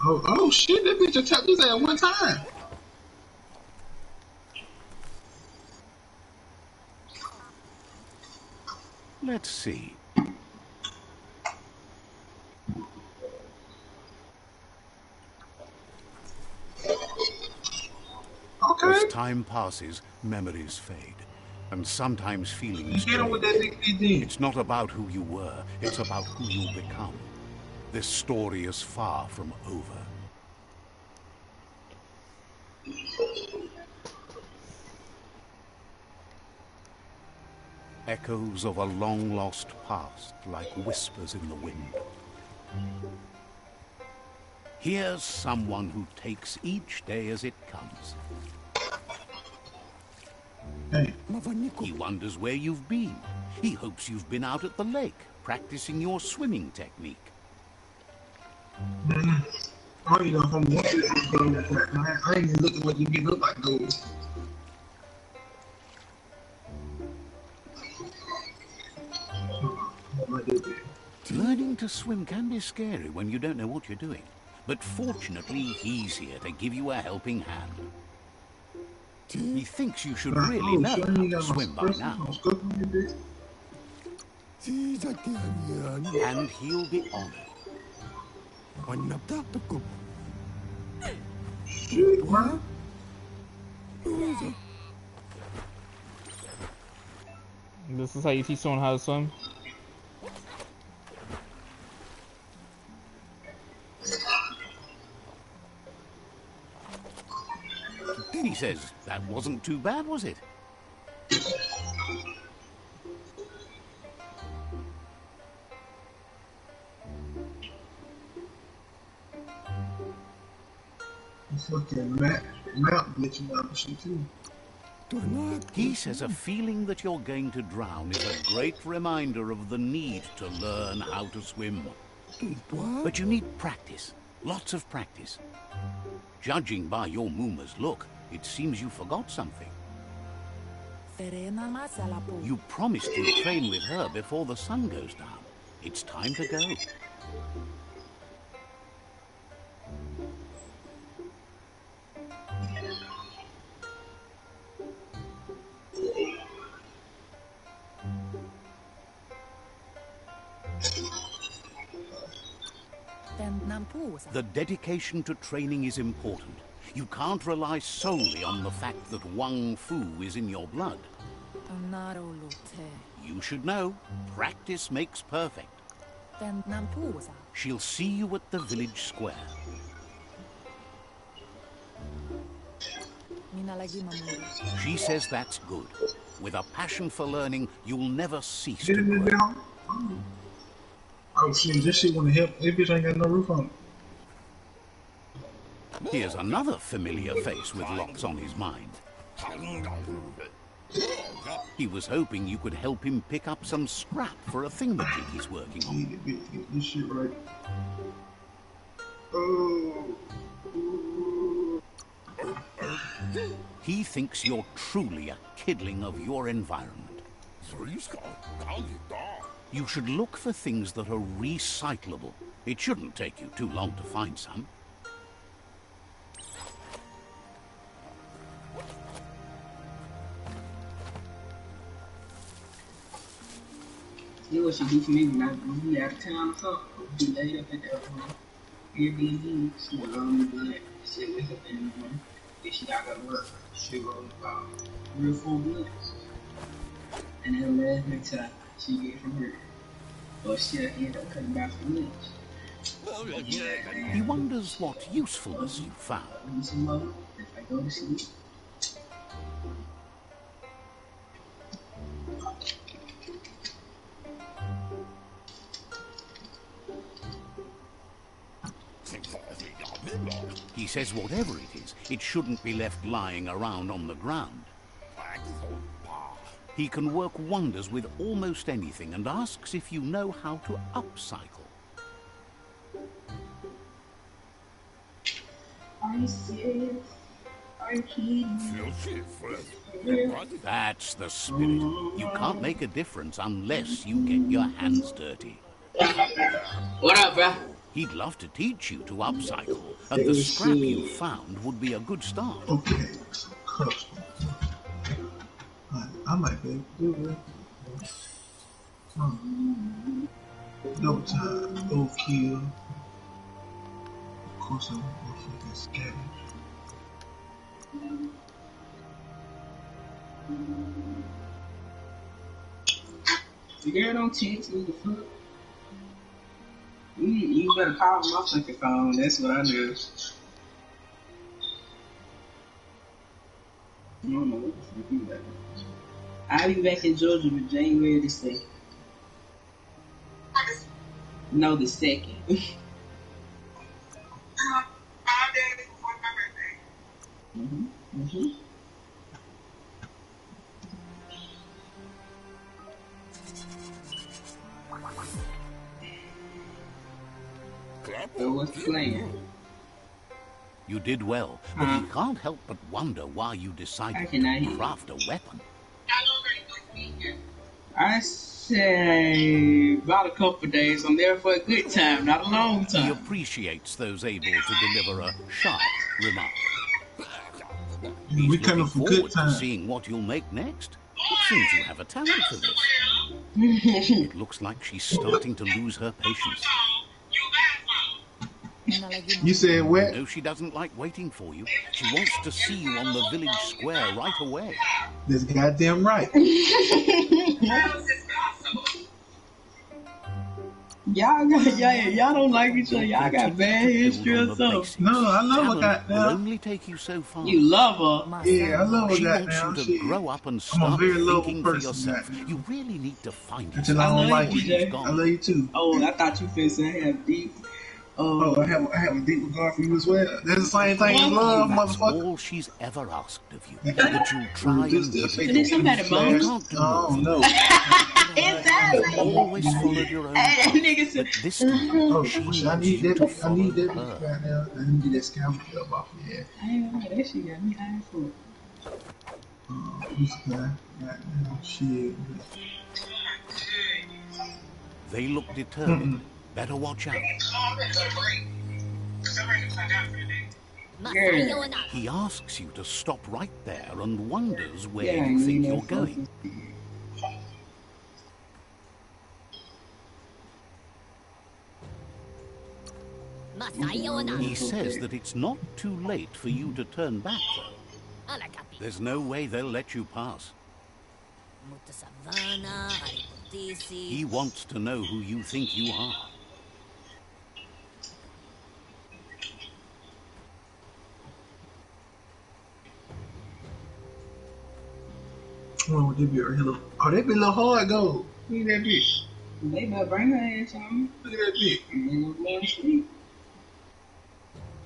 Oh shit, that bitch attacked his ass one time. Let's see. Okay. As time passes, memories fade, and sometimes feelings Get him with that change. big DD. It's not about who you were, it's about who you'll become. This story is far from over. Echoes of a long-lost past, like whispers in the wind. Here's someone who takes each day as it comes. Hey, He wonders where you've been. He hopes you've been out at the lake, practicing your swimming technique. I don't even know if I'm going to this game like that. I ain't even looking what you get look like gold. Learning to swim can be scary when you don't know what you're doing. But fortunately, he's here to give you a helping hand. He thinks you should really know how to swim by now. And he'll be honored. This is how you teach someone how to swim. He says, that wasn't too bad, was it? Fucking map glitching out and shit too. He says a feeling that you're going to drown is a great reminder of the need to learn how to swim. But you need practice, lots of practice. Judging by your Mooma's look, it seems you forgot something. You promised you'd train with her before the sun goes down. It's time to go. The dedication to training is important. You can't rely solely on the fact that Wang Fu is in your blood. You should know, practice makes perfect. She'll see you at the village square. She says that's good. With a passion for learning, you'll never cease to grow. Oh shit, this shit wanna help. This bitch ain't got no roof on it. Here's another familiar face with lots on his mind. He was hoping you could help him pick up some scrap for a thingamajig he's working on. Get this shit right. Oh. He thinks you're truly a kidling of your environment. You should look for things that are recyclable. It shouldn't take you too long to find some. You know what she do for me when we out of town or something? Be laid up at the Airbnb, smoke all the blood, shit, wake up in the morning, then she gotta go to work. She roll about 3 or 4 blunts. And then the last next time she get from her, or she'll end up cutting back for lunch. He wonders what usefulness you found. Some more, if I go to sleep. says whatever it is, it shouldn't be left lying around on the ground. He can work wonders with almost anything and asks if you know how to upcycle. Are you serious? Are you kidding? That's the spirit. You can't make a difference unless you get your hands dirty. What up, bro? He'd love to teach you to upcycle, and the scrap you found would be a good start. Okay. Custom. I might be able to do that. Double time. Overkill. Of course, I'm going to fucking scavenge. The girl don't text me the fuck. You better call my fucking phone. That's what I know. I don't know what the fuck you got. I'll be back in Georgia with January the 2nd. No, the 2nd. 5 days before my birthday. So what's the plan? You did well, but he can't help but wonder why you decided to craft a weapon. I say about a couple of days. I'm there for a good time, not a long He time. appreciates those able to deliver a sharp remark. We He's coming looking for forward good to time. seeing what you'll make next. It seems you have a talent for this. It looks like she's starting to lose her patience. You said You what? know she doesn't like waiting for you. She wants to see you on the village square right away. That's goddamn right. Y'all don't like each other. Y'all got bad history or something. No, I love her Talent will goddamn. only take you so far. You love her. Yeah, I love her She wants goddamn. you to Shit. grow up and I'm a start very lovable thinking for person, yourself. goddamn. You really need to find Until yourself. I don't I like love you, you. Jay. I love you too. Oh, I thought you finna say I have deep. Oh, I have a deep regard for you as well. That's the same thing as love, That's motherfucker. all she's ever asked of you. That you'll try and Just give the it. fake Did somebody flash. moan? Can't do Oh no. You've always followed your own That path, nigga said, but this time Oh, she shit, I needs need you that. to I need follow that her. right now. I need to get that scavenger up off your head. I ain't know that shit got me high for it. This guy, goddamn shit. They look determined. Better watch out. Girl. He asks you to stop right there and wonders where Yeah, you think know you're going. He says that it's not too late for you to turn back, though. There's no way they'll let you pass. He wants to know who you think you are. Oh, they be a little. Oh, they be a little hard gold. Look at that bitch. They better bring her ass on. Look at that bitch. And then we'll go to sleep.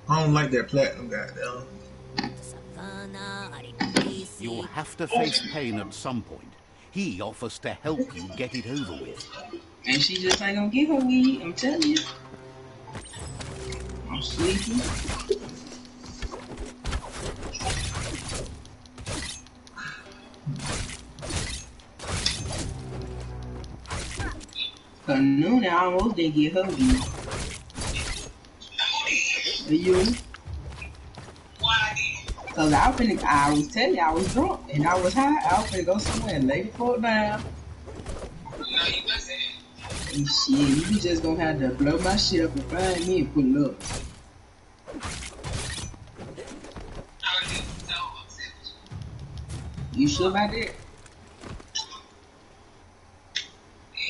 I don't like that platinum goddamn. You'll have to face pain at some point. He offers to help you get it over with. And she just ain't gonna give her weed, I'm telling you. I'm sleepy. Cause noon I almost didn't get her weed. Are you? Cause I was telling you I was drunk and I was high. I was finna go somewhere and lay the fuck down. And shit, you just gonna have to blow my shit up and find me and put it up. You sure about that?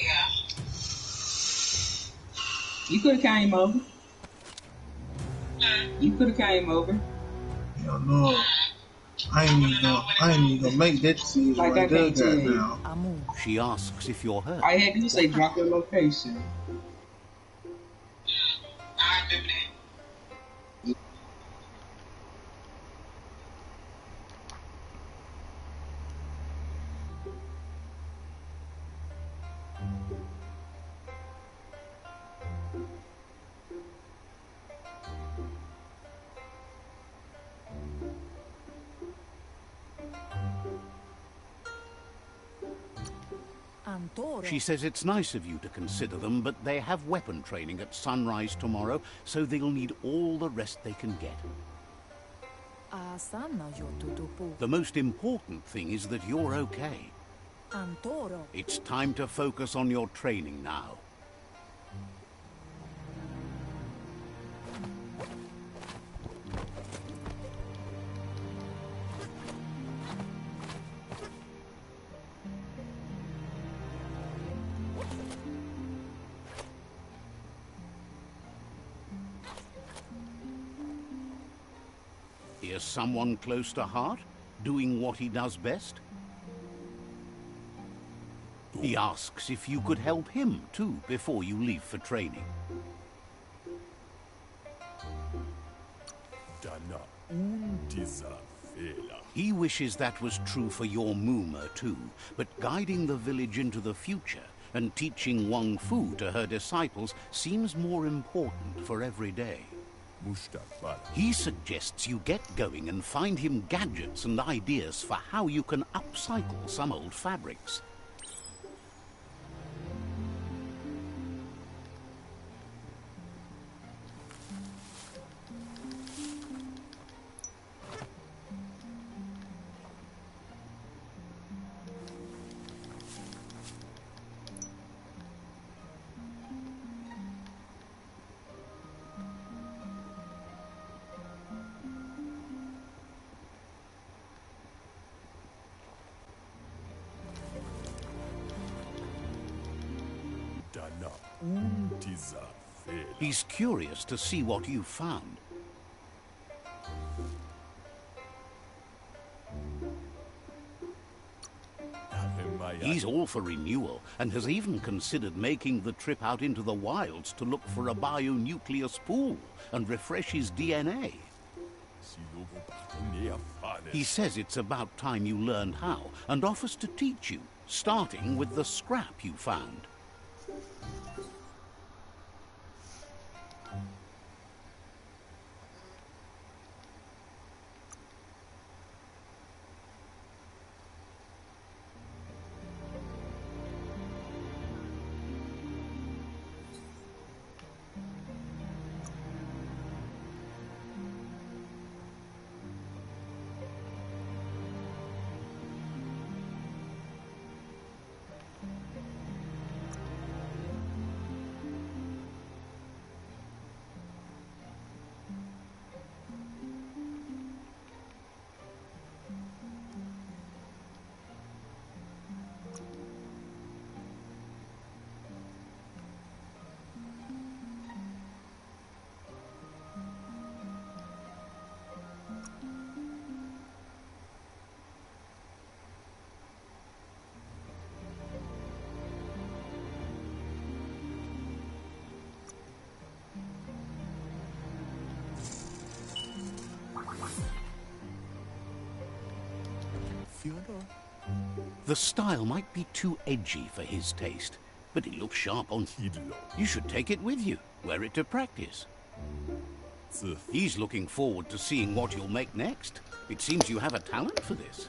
Yeah. You could've came over. You could've came over. Hell no. I ain't even gonna make that decision Like right I there, can't tell you. goddamn. She asks if you're hurt. All you had to do was say drop your location. I remember that. She says it's nice of you to consider them, but they have weapon training at sunrise tomorrow, so they'll need all the rest they can get. The most important thing is that you're okay. It's time to focus on your training now. Here's someone close to heart, doing what he does best. He asks if you could help him, too, before you leave for training. He wishes that was true for your Muma, too, but guiding the village into the future and teaching Wang Fu to her disciples seems more important for every day. He suggests you get going and find him gadgets and ideas for how you can upcycle some old fabrics. He's curious to see what you've found. He's all for renewal and has even considered making the trip out into the wilds to look for a bionucleus pool and refresh his DNA. He says it's about time you learned how and offers to teach you, starting with the scrap you found. The style might be too edgy for his taste, but it looks sharp on... You should take it with you, wear it to practice. He's looking forward to seeing what you'll make next. It seems you have a talent for this.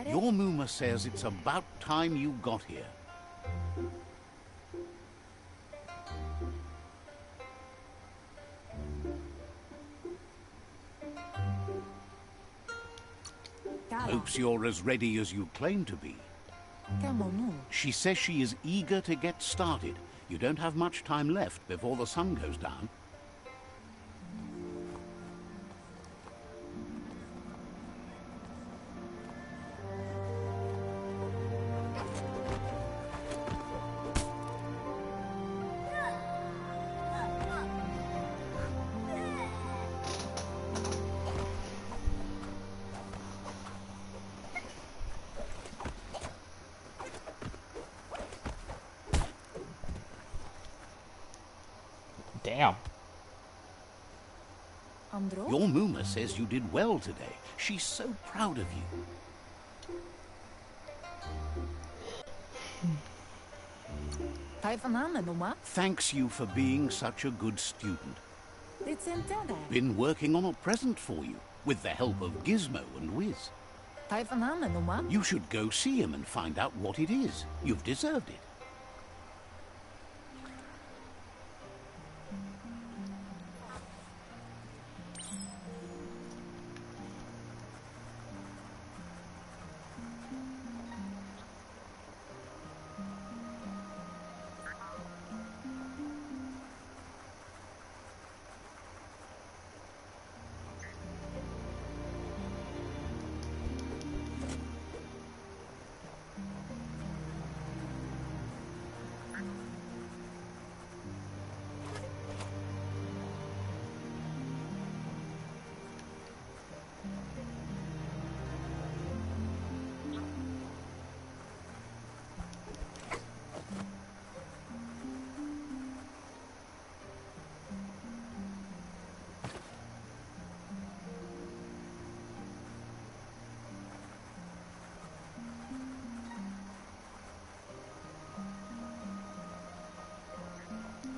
Your Muma says it's about time you got here. Hopes you're as ready as you claim to be. She says she is eager to get started. You don't have much time left before the sun goes down. Damn. Your Muma says you did well today. She's so proud of you. Thanks you for being such a good student. Been working on a present for you, with the help of Gizmo and Wiz. You should go see him and find out what it is. You've deserved it.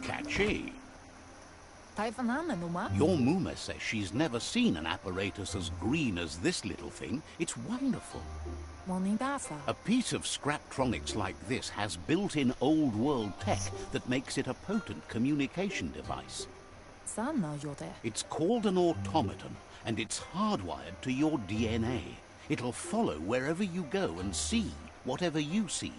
Catchy. Your Muma says she's never seen an apparatus as green as this little thing. It's wonderful. A piece of Scraptronics like this has built-in old-world tech that makes it a potent communication device. It's called an automaton, and it's hardwired to your DNA. It'll follow wherever you go and see whatever you see.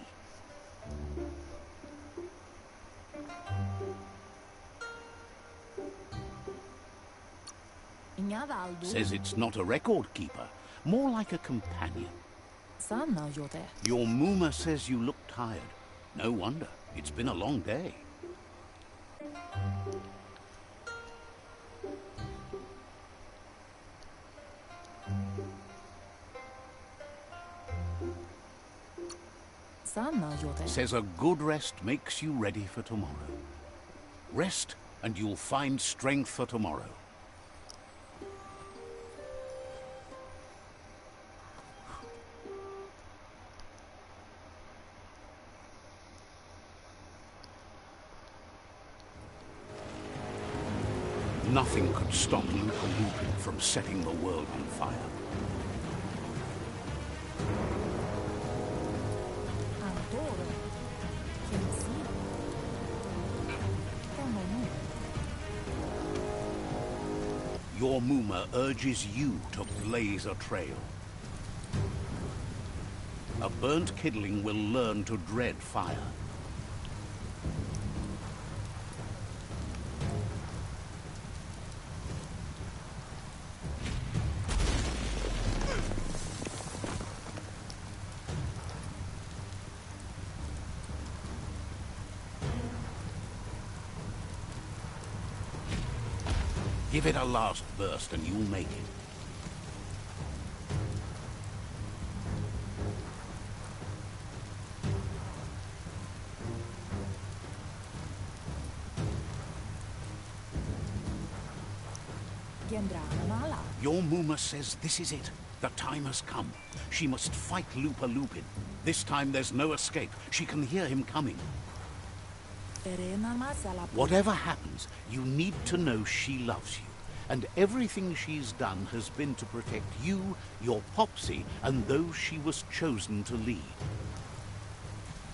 Says it's not a record keeper, more like a companion. Your Muma says you look tired. No wonder. It's been a long day. Says a good rest makes you ready for tomorrow. Rest and you'll find strength for tomorrow. Nothing could stop Lupa Lupin from setting the world on fire. Your Muma urges you to blaze a trail. A burnt kidling will learn to dread fire. Give it a last burst and you'll make it. Your Muma says this is it. The time has come. She must fight Lupa Lupin. This time there's no escape. She can hear him coming. Whatever happens, you need to know she loves you. And everything she's done has been to protect you, your Popsy, and those she was chosen to lead.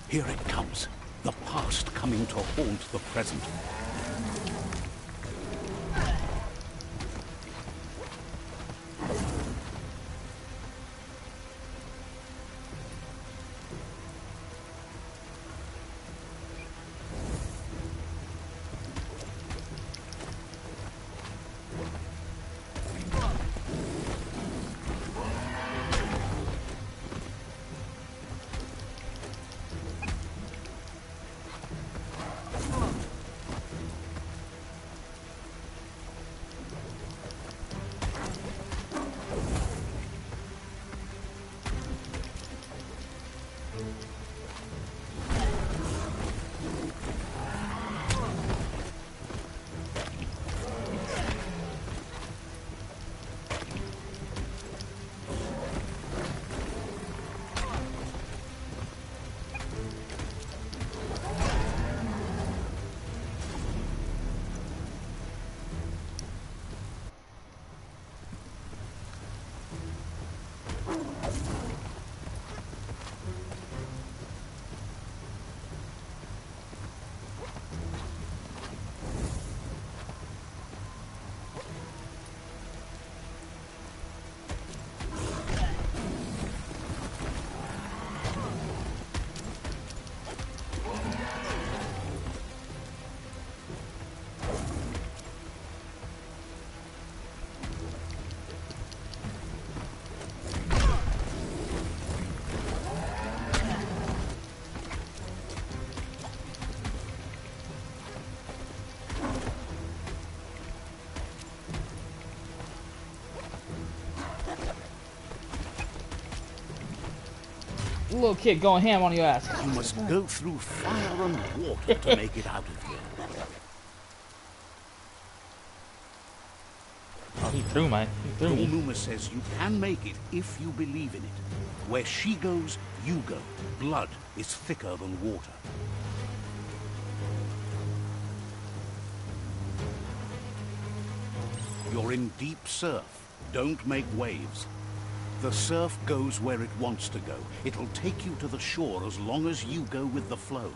Here it comes. The past coming to haunt the present. Little kid going ham on your ass. You must go through fire and water to make it out of here. Oh, he threw me. Dornuma says you can make it if you believe in it. Where she goes, you go. Blood is thicker than water. You're in deep surf. Don't make waves. The surf goes where it wants to go. It'll take you to the shore as long as you go with the flow.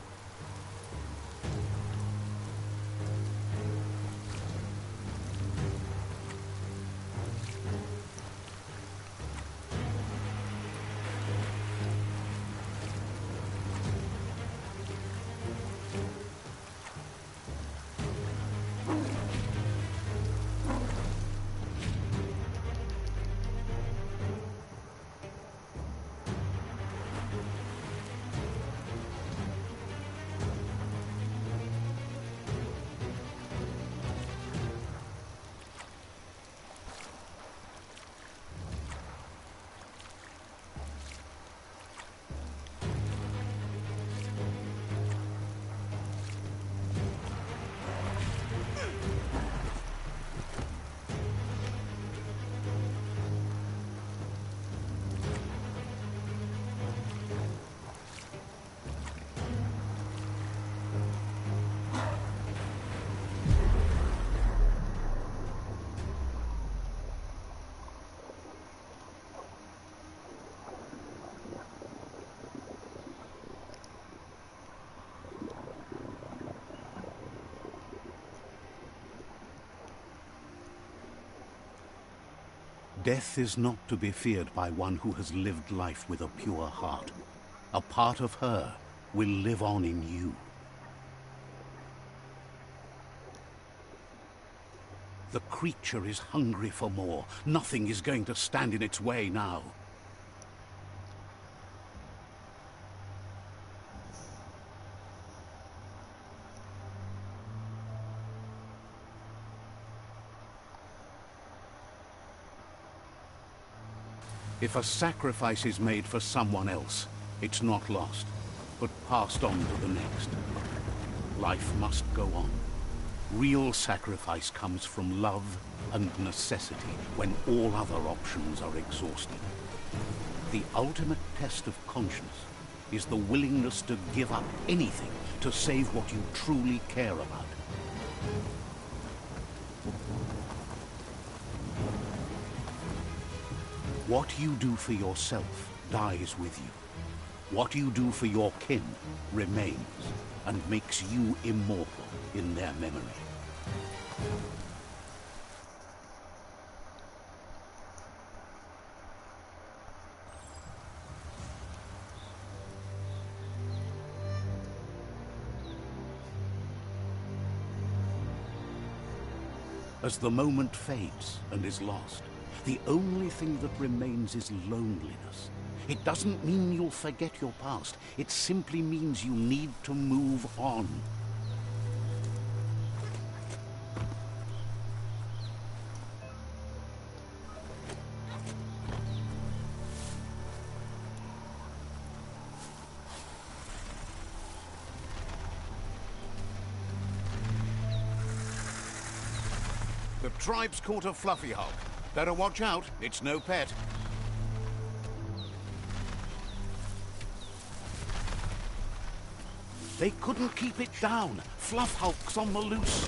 Death is not to be feared by one who has lived life with a pure heart. A part of her will live on in you. The creature is hungry for more. Nothing is going to stand in its way now. If a sacrifice is made for someone else, it's not lost, but passed on to the next. Life must go on. Real sacrifice comes from love and necessity when all other options are exhausted. The ultimate test of conscience is the willingness to give up anything to save what you truly care about. What you do for yourself dies with you. What you do for your kin remains and makes you immortal in their memory. As the moment fades and is lost, the only thing that remains is loneliness. It doesn't mean you'll forget your past. It simply means you need to move on. The tribe's caught a fluffy hulk. Better watch out, it's no pet. They couldn't keep it down. Fluff hulk's on the loose.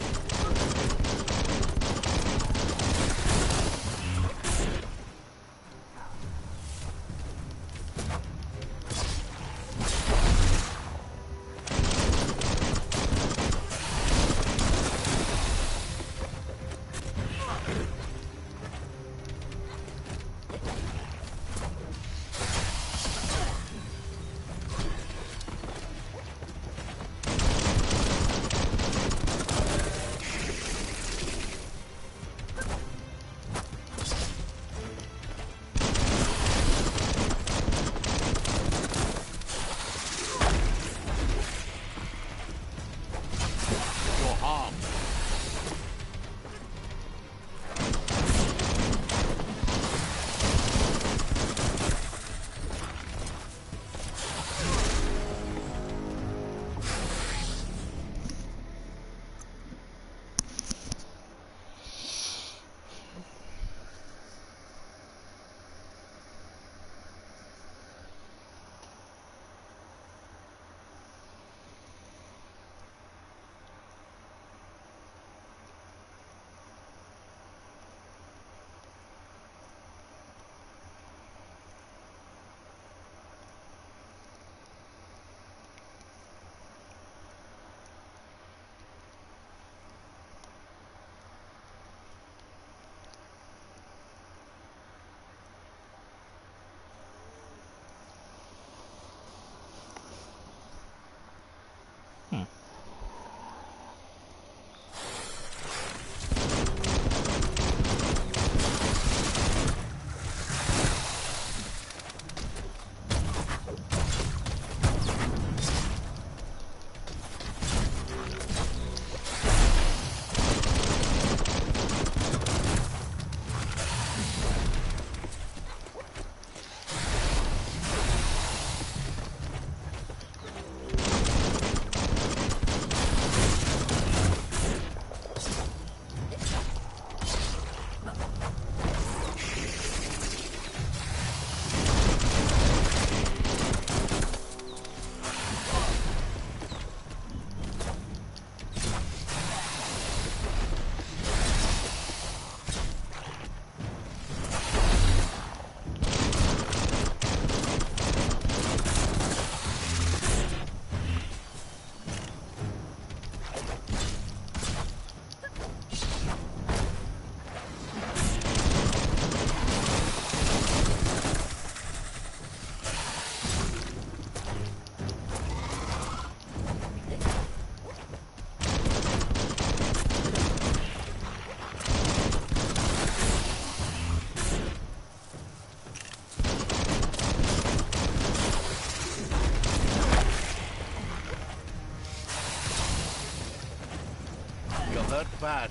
hurt bad.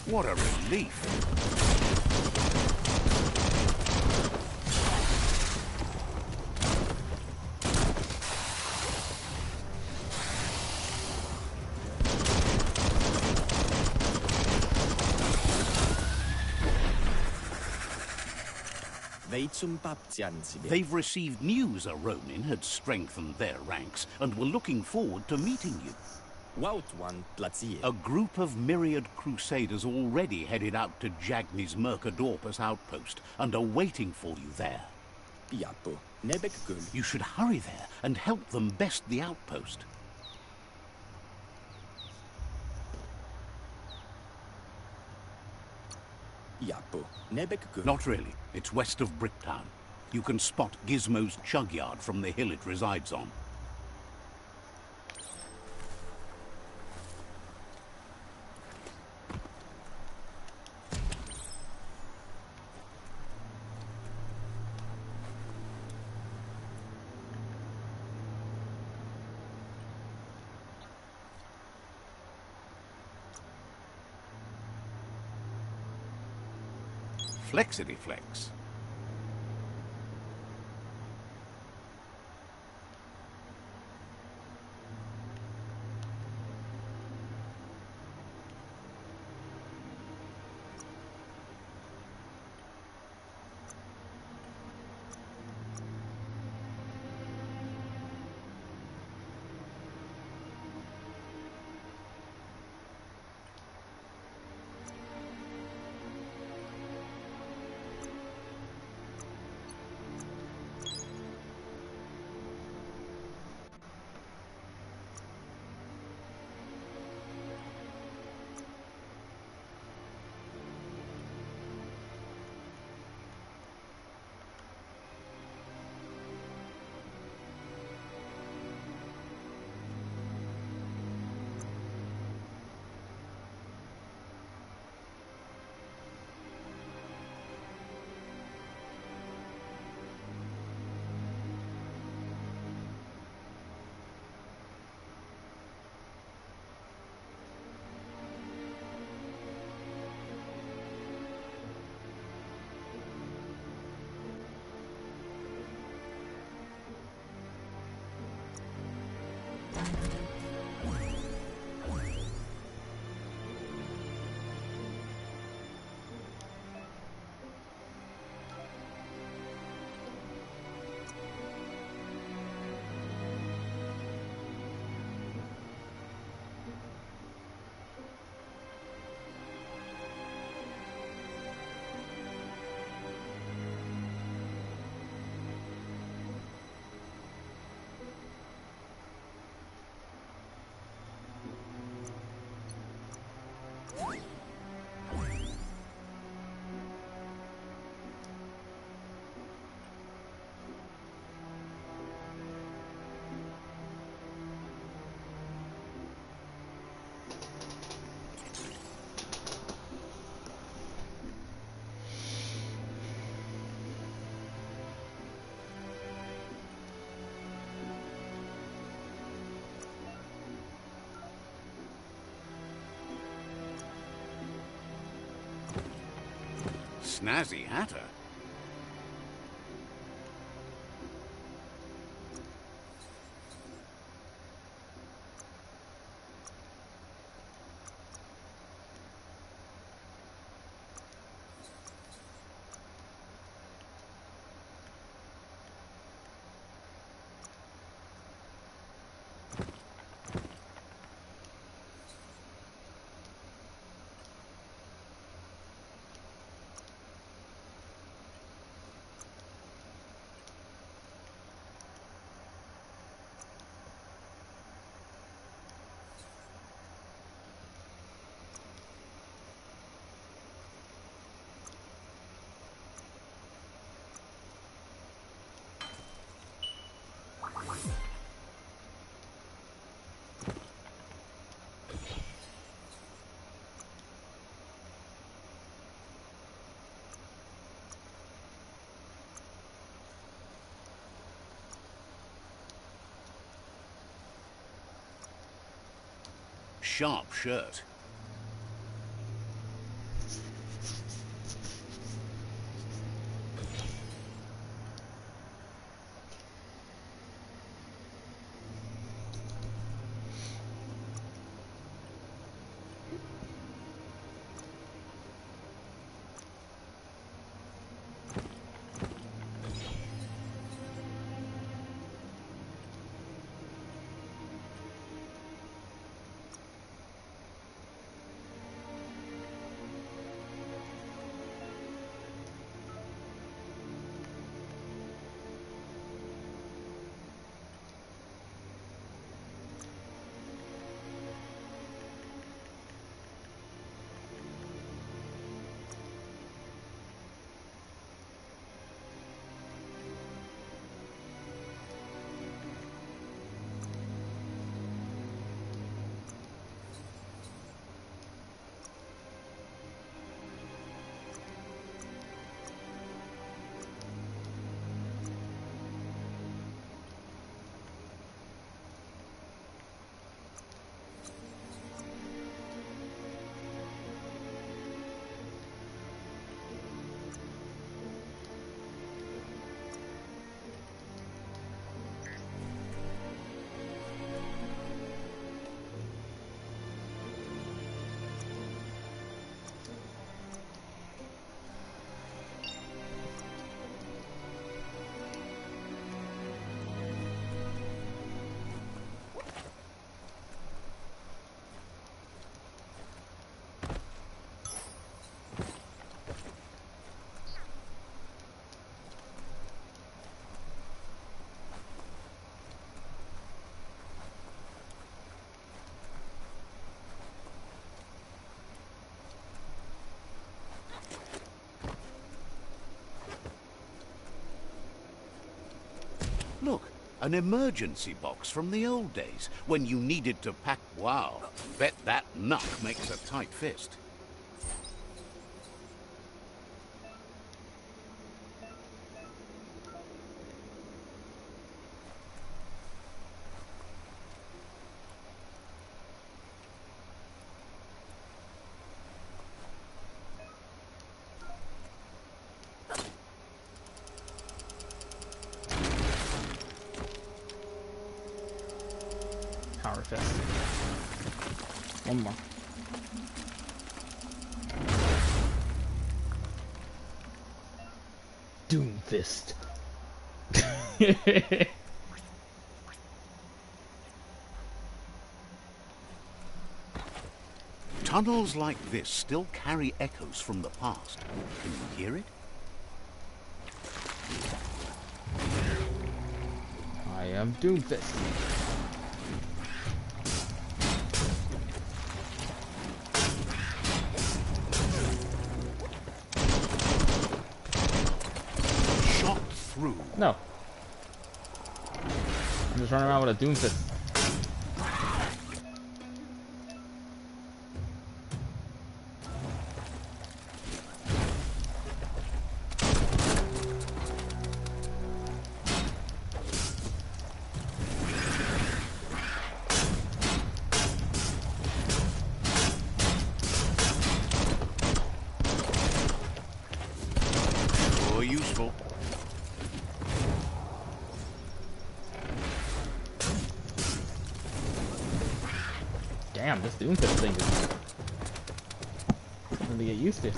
What a relief. They've received news a Ronin had strengthened their ranks and were looking forward to meeting you. A group of myriad crusaders already headed out to Jagni's Mercadorpus outpost and are waiting for you there. You should hurry there and help them best the outpost. Not really. It's west of Bricktown. You can spot Gizmo's chug yard from the hill it resides on. Flexity flex. Snazzy hatter. sharp shirt. Look, an emergency box from the old days, when you needed to pack... Wow, bet that knuck makes a tight fist. Power fist. One more. Doom fist. Tunnels like this still carry echoes from the past. Can you hear it? I am Doomfist. Shot through. No. I'm just running around with a Doomfist. Useful. Damn, this Doomfist thing is something to get used to.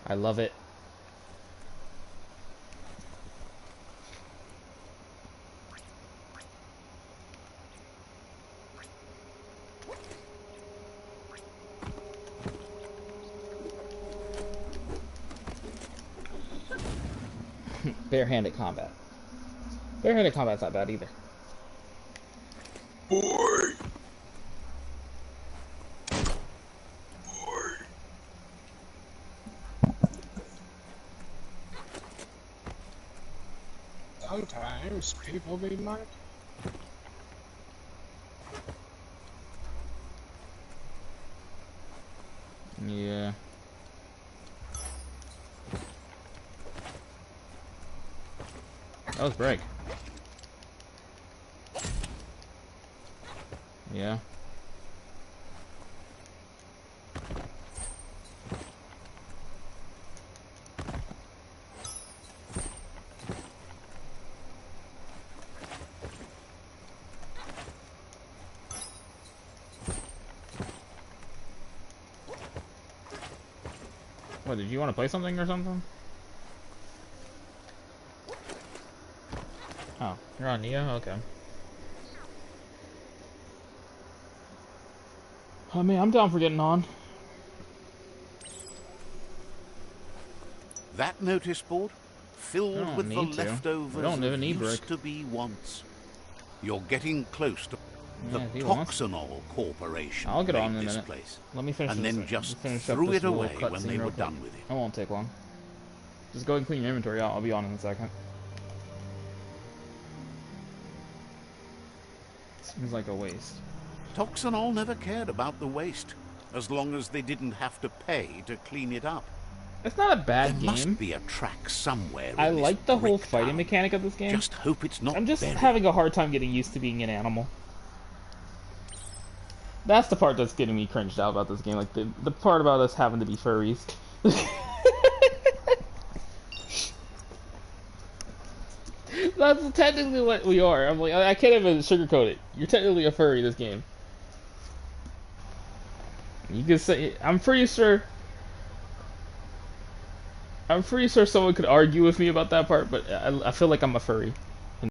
I love it. Barehanded combat. Barehanded combat's not bad either. Boy. Sometimes people be like, Yeah. That was break. Yeah. What, did you want to play something or something? Oh, you're on Neo? Okay. I mean, I'm down for getting on. That notice board? I Filled don't with the need to. We leftovers don't even of need brick. used to be once. You're getting close to the Yeah, if he wants. Toxanol Corporation. I'll get on made in a this minute. place, Let me finish and this. then just Finish up threw this it little away when cutscene they real were quick. done with it. It won't take long. Just go and clean your inventory out. I'll be on in a second. Seems like a waste. Toxanol never cared about the waste, as long as they didn't have to pay to clean it up. It's not a bad There game. must be a track somewhere. I in this like the whole brick fighting town. mechanic of this game. Just hope it's not I'm just buried. having a hard time getting used to being an animal. That's the part that's getting me cringed out about this game. Like the part about us having to be furries. That's technically what we are. I'm like, I can't even sugarcoat it. You're technically a furry in this game. You could say, I'm pretty sure someone could argue with me about that part, but I feel like I'm a furry.